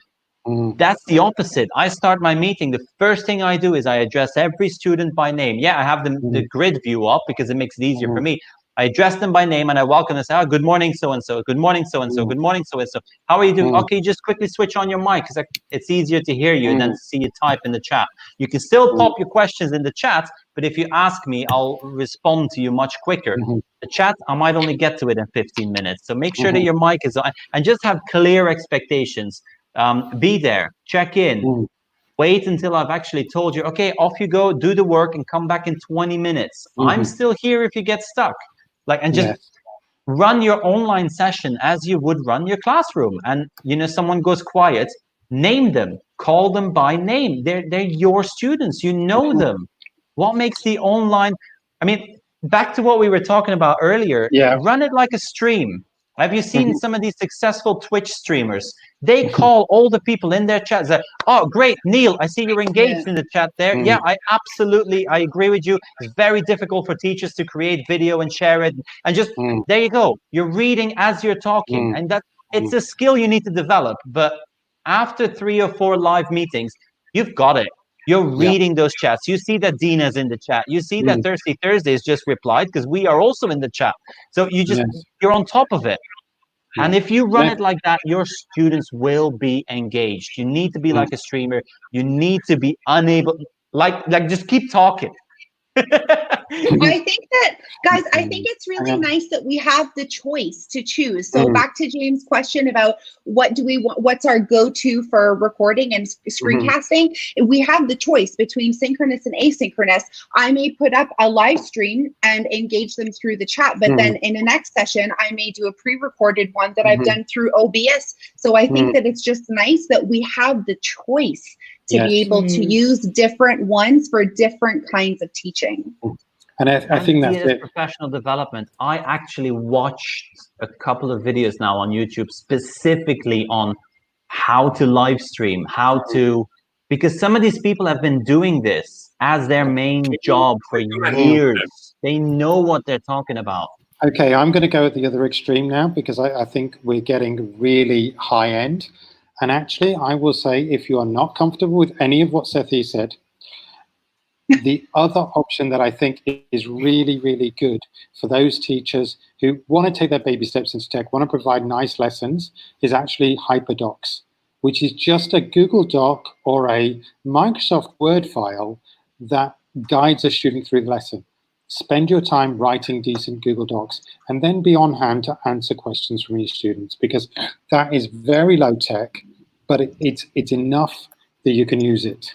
that's the opposite. I start my meeting, the first thing I do is I address every student by name. Yeah, I have the grid view up because it makes it easier for me. I address them by name and I welcome them and say, oh, good morning, so-and-so, good morning, so-and-so, good morning, so-and-so. How are you doing? Okay, just quickly switch on your mic because it's easier to hear you than to see you type in the chat. You can still pop your questions in the chat, but if you ask me, I'll respond to you much quicker. The chat, I might only get to it in 15 minutes. So make sure that your mic is on and just have clear expectations. Be there, check in. Wait until I've actually told you, okay, off you go, do the work and come back in 20 minutes. I'm still here if you get stuck. Like, and just run your online session as you would run your classroom. And, you know, someone goes quiet, name them, call them by name. They're your students, you know them. What makes the online, I mean, back to what we were talking about earlier, run it like a stream. Have you seen some of these successful Twitch streamers? They call all the people in their chat. Say, oh, great, Neil, I see you're engaged in the chat there. Yeah, I agree with you. It's very difficult for teachers to create video and share it. And just, there you go. You're reading as you're talking. And that it's a skill you need to develop. But after 3 or 4 live meetings, you've got it. You're reading those chats. You see that Dina's in the chat. You see that Thirsty Thursdays just replied because we are also in the chat. So you just, you're on top of it. And if you run it like that, your students will be engaged. You need to be like a streamer. You need to be unable, like just keep talking. I think that, guys, I think it's really nice that we have the choice to choose. So back to James' question about what do we want, what's our go-to for recording and screencasting? We have the choice between synchronous and asynchronous. I may put up a live stream and engage them through the chat, but then in the next session, I may do a pre-recorded one that I've done through OBS. So I think that it's just nice that we have the choice to be able to use different ones for different kinds of teaching. And I think that's it. Professional development. I actually watched a couple of videos now on YouTube specifically on how to live stream, how to, because some of these people have been doing this as their main job for years. They know what they're talking about. Okay, I'm going to go at the other extreme now because I think we're getting really high end. And actually, I will say, if you are not comfortable with any of what Sethi said, the other option that I think is really, really good for those teachers who want to take their baby steps into tech, want to provide nice lessons, is actually HyperDocs, which is just a Google Doc or a Microsoft Word file that guides a student through the lesson. Spend your time writing decent Google Docs and then be on hand to answer questions from your students, because that is very low tech, but it's enough that you can use it.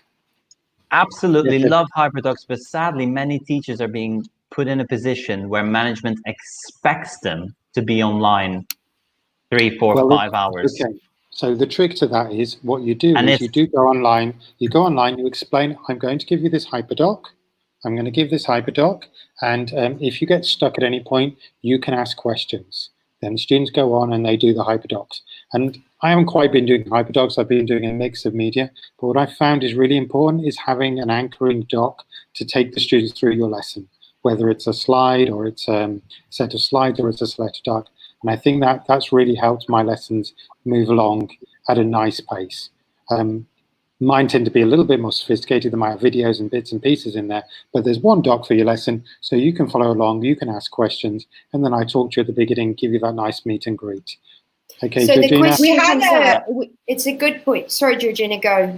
Absolutely love HyperDocs, but sadly, many teachers are being put in a position where management expects them to be online 3, 4, 5 hours. Okay. So the trick to that is what you do is you do go online, you explain, I'm going to give you this HyperDoc, I'm going to give this HyperDoc, and if you get stuck at any point, you can ask questions. Then the students go on and they do the HyperDocs. And I haven't quite been doing HyperDocs, I've been doing a mix of media, but what I found is really important is having an anchoring doc to take the students through your lesson, whether it's a slide or it's a set of slides or it's a select doc. And I think that's really helped my lessons move along at a nice pace. Mine tend to be a little bit more sophisticated than my videos and bits and pieces in there, but there's one doc for your lesson, so you can follow along, you can ask questions, and then I talk to you at the beginning, give you that nice meet and greet. Okay, so Georgina? it's a good point. Sorry, Georgina, go.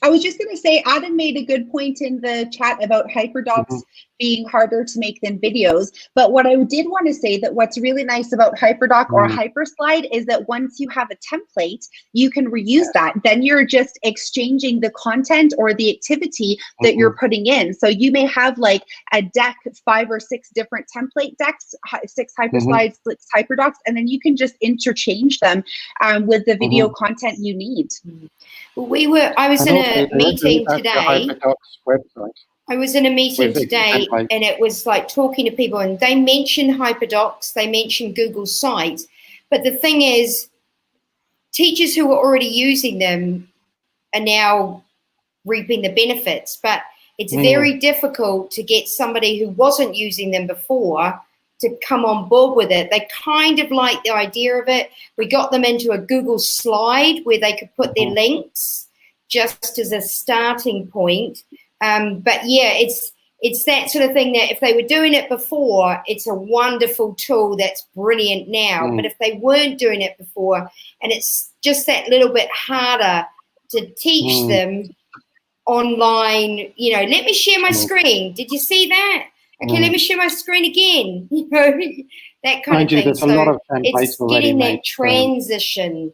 I was just going to say, Adam made a good point in the chat about hyperdocs being harder to make than videos. But what I did want to say that what's really nice about hyperdoc or hyperslide is that once you have a template, you can reuse that. Then you're just exchanging the content or the activity that you're putting in. So you may have like a deck, 5 or 6 different template decks, 6 hyperslides, 6 hyperdocs, and then you can just interchange them with the video content you need. I was in a meeting today. Website. I was in a meeting today, and it was like talking to people, and they mentioned hyperdocs, they mentioned Google Sites, but the thing is, teachers who are already using them are now reaping the benefits, but it's very difficult to get somebody who wasn't using them before to come on board with it. They kind of like the idea of it. We got them into a Google slide where they could put their links just as a starting point. But yeah, it's that sort of thing that if they were doing it before, it's a wonderful tool that's brilliant now. But if they weren't doing it before, and it's just that little bit harder to teach them online, you know, let me share my screen. Did you see that? Okay, let me share my screen again. You know, that kind of thing. There's a lot of it's getting that transition.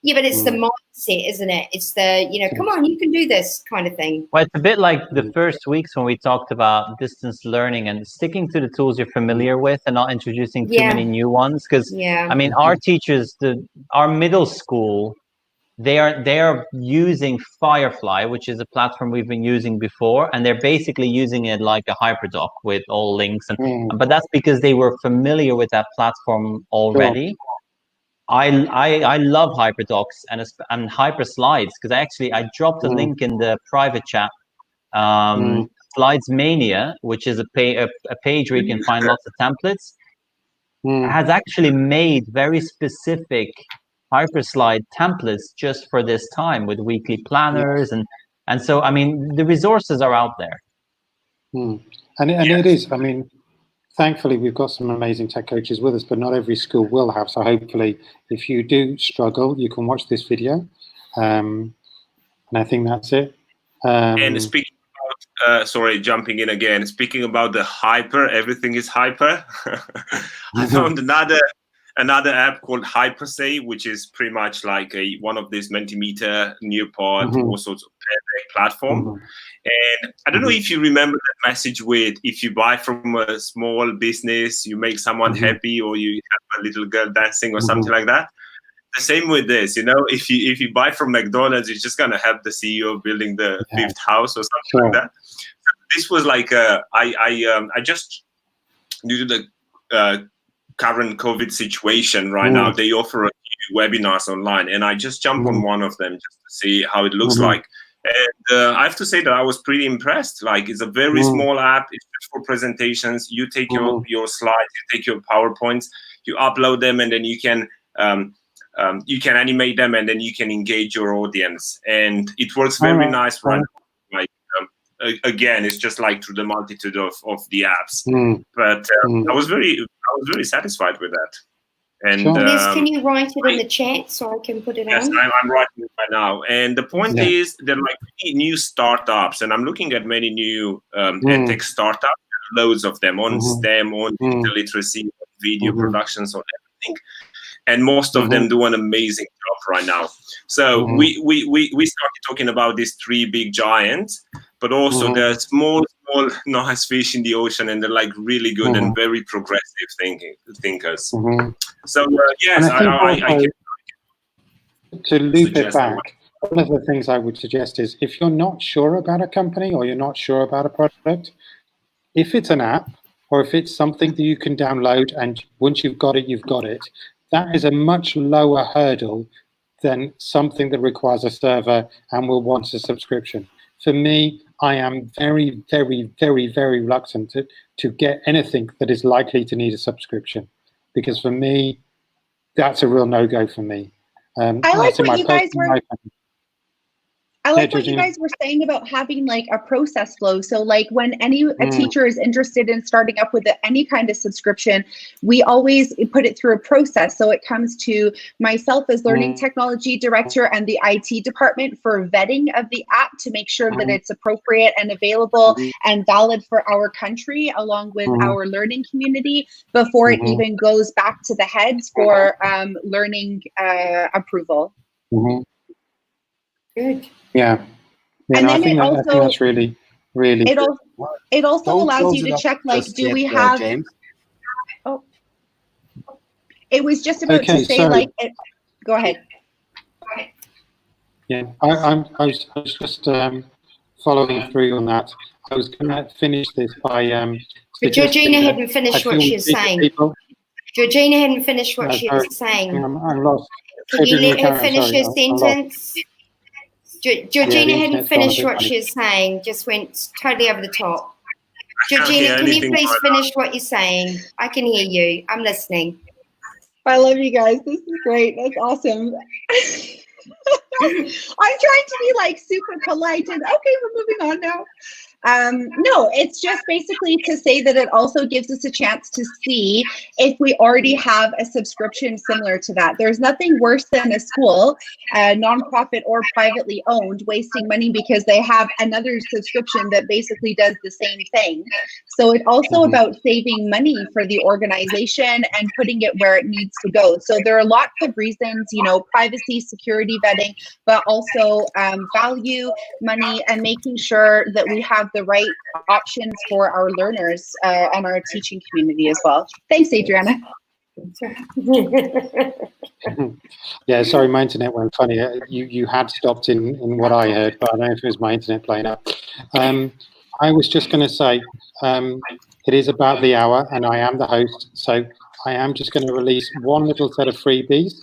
Yeah, but it's the mindset, isn't it? It's the, you know, come on, you can do this kind of thing. Well, it's a bit like the first weeks when we talked about distance learning and sticking to the tools you're familiar with and not introducing too many new ones. Because, I mean, our teachers, our middle school, they are using Firefly, which is a platform we've been using before, and they're basically using it like a hyperdoc with all links. And but that's because they were familiar with that platform already. Sure. I love hyperdocs and hyperslides because I dropped a link in the private chat. Slides Mania, which is a page where you can find lots of templates, has actually made very specific hyperslide templates just for this time with weekly planners and so I mean the resources are out there. And it is, I mean, thankfully we've got some amazing tech coaches with us, but not every school will have. So hopefully if you do struggle, you can watch this video. And I think that's it. And speaking about, sorry, jumping in again, speaking about the hyper, everything is hyper. I found another app called HyperSay, which is pretty much like one of these Mentimeter, Nearpod, all sorts of platform. And I don't know if you remember that message with, if you buy from a small business, you make someone happy, or you have a little girl dancing or something like that. The same with this, you know, if you buy from McDonald's, you're just gonna help the CEO building the 5th house or something like that. So this was like I just, due to the current COVID situation right now, they offer a few webinars online, and I just jumped on one of them just to see how it looks like. And I have to say that I was pretty impressed. Like, it's a very small app. It's just for presentations. You take your slides, you take your PowerPoints, you upload them, and then you can animate them, and then you can engage your audience. And it works very nice right now. Like, again, it's just like through the multitude of the apps. But I was very satisfied with that. And can you write it in the chat so I can put it on? Yes, I'm writing it right now. And the point is, there are like many new startups, and I'm looking at many new tech startups, loads of them on STEM, on digital literacy, video productions, on everything. And most of them do an amazing job right now. So we started talking about these 3 big giants, but also there are small, nice fish in the ocean, and they're like really good and very progressive thinkers. So yes, I can. To loop it back, one of the things I would suggest is, if you're not sure about a company or you're not sure about a product, if it's an app or if it's something that you can download and once you've got it, you've got it, that is a much lower hurdle than something that requires a server and will want a subscription. For me, I am very, very, very, very reluctant to get anything that is likely to need a subscription, because for me, that's a real no-go for me. I like what you guys were. I like what you Georgina. guys were saying about having like a process flow. So like when a teacher is interested in starting up with any kind of subscription, we always put it through a process. So it comes to myself as learning technology director and the IT department for vetting of the app to make sure that it's appropriate and available and valid for our country along with our learning community before it even goes back to the heads for learning approval. Good. Yeah. And No, I then think it that's really, really It good. also it also Don't allows close you it to up check like, just do yet, we have? James? Oh, it was just about Okay, to say so- like. Go ahead. Yeah, I was just following through on that. I was going to finish this by But Georgina suggesting that hadn't finished I what feel she we was speak to saying. people- Georgina hadn't finished what No, she sorry. was saying. I'm lost. Can you let her finish her I'm lost. sentence? Georgina the hadn't internet's gone a finished bit what funny. she was saying, just went totally over the top. can't Georgina, hear can you anything please right finish what you're saying? I can hear you. I'm listening. I love you guys. This is great. That's awesome. I'm trying to be like super polite and okay, we're moving on now. No, it's just basically to say that it also gives us a chance to see if we already have a subscription similar to that. There's nothing worse than a school, nonprofit or privately owned, wasting money because they have another subscription that basically does the same thing. So it's also about saving money for the organization and putting it where it needs to go. So there are lots of reasons, you know, privacy, security vetting, but also value, money, and making sure that we have the right options for our learners and our teaching community as well. Thanks, Adriana. Yeah, sorry, my internet went funny. You had stopped in what I heard, but I don't know if it was my internet playing up. I was just going to say, it is about the hour, and I am the host, so I am just going to release one little set of freebies,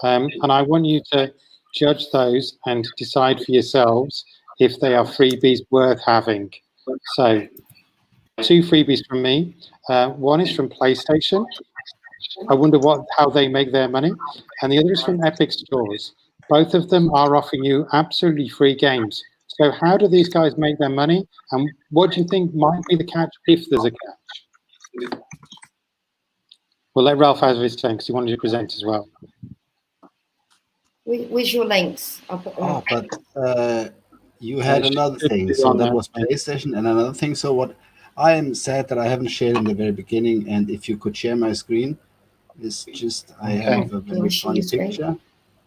and I want you to judge those and decide for yourselves if they are freebies worth having. So, 2 freebies from me. One is from PlayStation. I wonder how they make their money. And the other is from Epic Stores. Both of them are offering you absolutely free games. So how do these guys make their money? And what do you think might be the catch if there's a catch? We'll let Ralph have his turn because he wanted to present as well. Where's your links? I'll put them Oh, up. but you had another thing. So that was PlayStation and another thing. So what I am sad that I haven't shared in the very beginning. And if you could share my screen, it's just I have a very funny picture,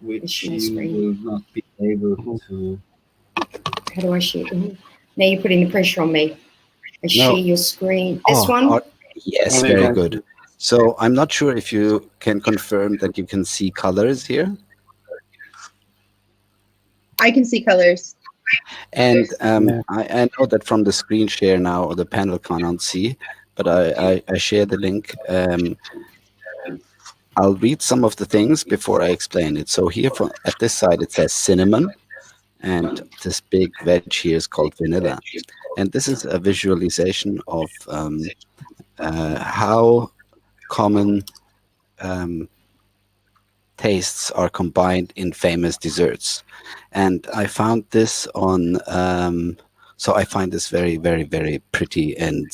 which you will not be able to. How do I share? Now you're putting the pressure on me. Share your screen. This one? Yes, very good. So I'm not sure if you can confirm that you can see colors here. I can see colors. And I know that from the screen share now, the panel cannot see, but I share the link. I'll read some of the things before I explain it. So here at this side, it says cinnamon, and this big veg here is called vanilla. And this is a visualization of how common tastes are combined in famous desserts. And I found this on, so I find this very, very, very pretty. And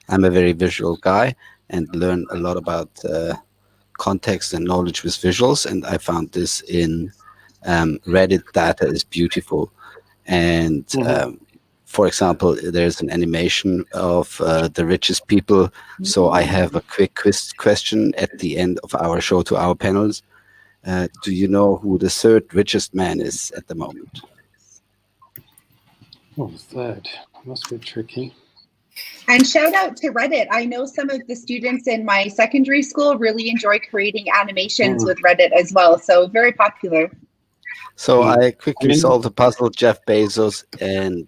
I'm a very visual guy and learn a lot about context and knowledge with visuals. And I found this in Reddit Data is Beautiful. And for example, there's an animation of the richest people. So I have a quick question at the end of our show to our panels. Do you know who the third richest man is at the moment? Oh, third. That's a bit tricky. And shout out to Reddit. I know some of the students in my secondary school really enjoy creating animations with Reddit as well. So very popular. So I quickly solved the puzzle. Jeff Bezos and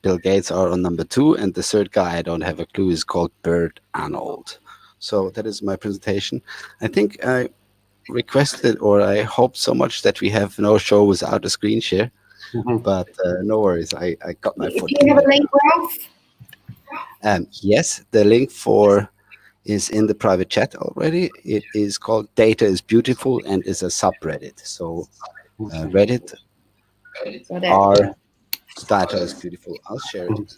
Bill Gates are on number 2. And the third guy, I don't have a clue, is called Bert Arnold. So that is my presentation. I think I requested, or I hope so much, that we have no show without a screen share. But no worries. I got my foot. Do you have a link, Ralph? Yes, the link is in the private chat already. It is called Data is Beautiful and is a subreddit. So Reddit data is beautiful. I'll share it.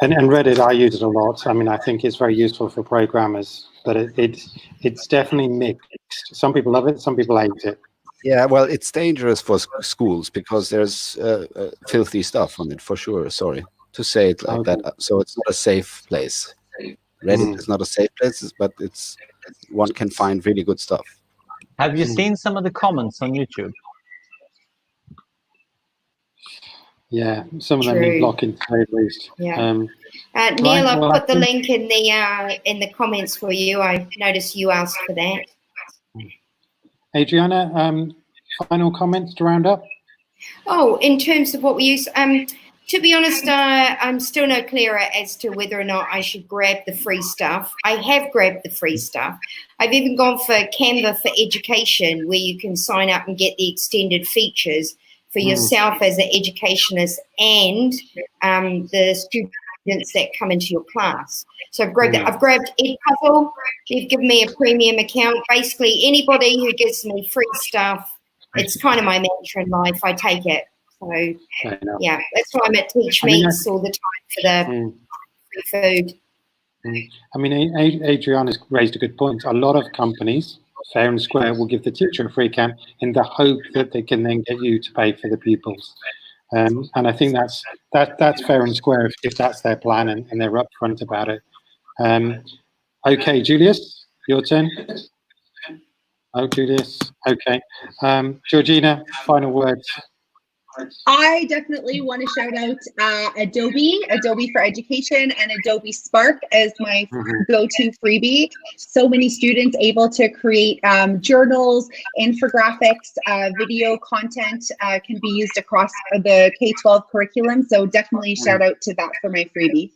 And Reddit, I use it a lot. I mean, I think it's very useful for programmers, but it's definitely mixed. Some people love it, some people hate it. Yeah, well, it's dangerous for schools because there's filthy stuff on it, for sure. Sorry to say it like that. So it's not a safe place. Reddit is not a safe place, but one can find really good stuff. Have you seen some of the comments on YouTube? Yeah, some of them need blocking at least. Yeah. Neil, I put the link in the comments for you. I noticed you asked for that. Adriana, final comments to round up? Oh, in terms of what we use, to be honest, I'm still no clearer as to whether or not I should grab the free stuff. I have grabbed the free stuff. I've even gone for Canva for Education, where you can sign up and get the extended features for yourself as an educationist and the students that come into your class. So I've grabbed that. I've grabbed Edpuzzle. They've given me a premium account. Basically, anybody who gives me free stuff, it's kind of my mantra in life. I take it. So yeah, that's why I'm at Teach Meets all the time for the free food. I mean, Adriana's raised a good point. A lot of companies, fair and square, will give the teacher a free account in the hope that they can then get you to pay for the pupils. And I think that's fair and square if that's their plan and they're upfront about it. Okay, Julius, your turn. Oh, Julius. Okay. Georgina, final words. I definitely want to shout out Adobe for Education, and Adobe Spark as my go-to freebie. So many students able to create journals, infographics, video content can be used across the K-12 curriculum. So definitely shout out to that for my freebie.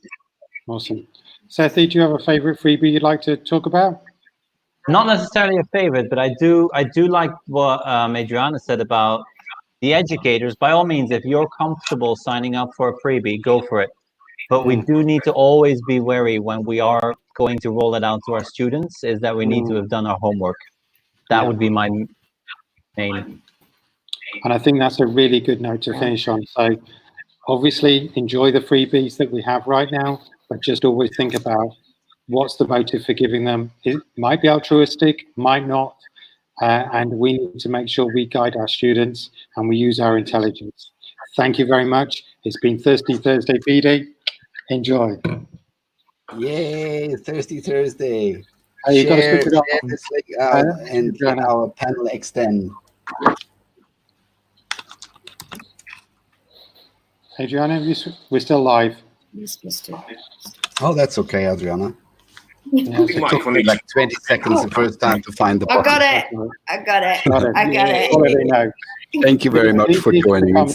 Awesome. Sethy, do you have a favorite freebie you'd like to talk about? Not necessarily a favorite, but I do like what Adriana said about the educators. By all means, if you're comfortable signing up for a freebie, go for it. But we do need to always be wary when we are going to roll it out to our students, is that we need to have done our homework. That would be my main. And I think that's a really good note to finish on. So obviously enjoy the freebies that we have right now, but just always think about what's the motive for giving them. It might be altruistic, might not. And we need to make sure we guide our students and we use our intelligence. Thank you very much. It's been Thirsty Thursday, PD. Enjoy. Yay, Thirsty Thursday. Hey, you got to switch it up. Share this link out and let our panel extend. Adriana, we're still live. Oh, that's okay, Adriana. Yeah, It took me like 20 seconds the first time to find the button. I got it. Got it. I got it. Already know. Thank you very much for joining us.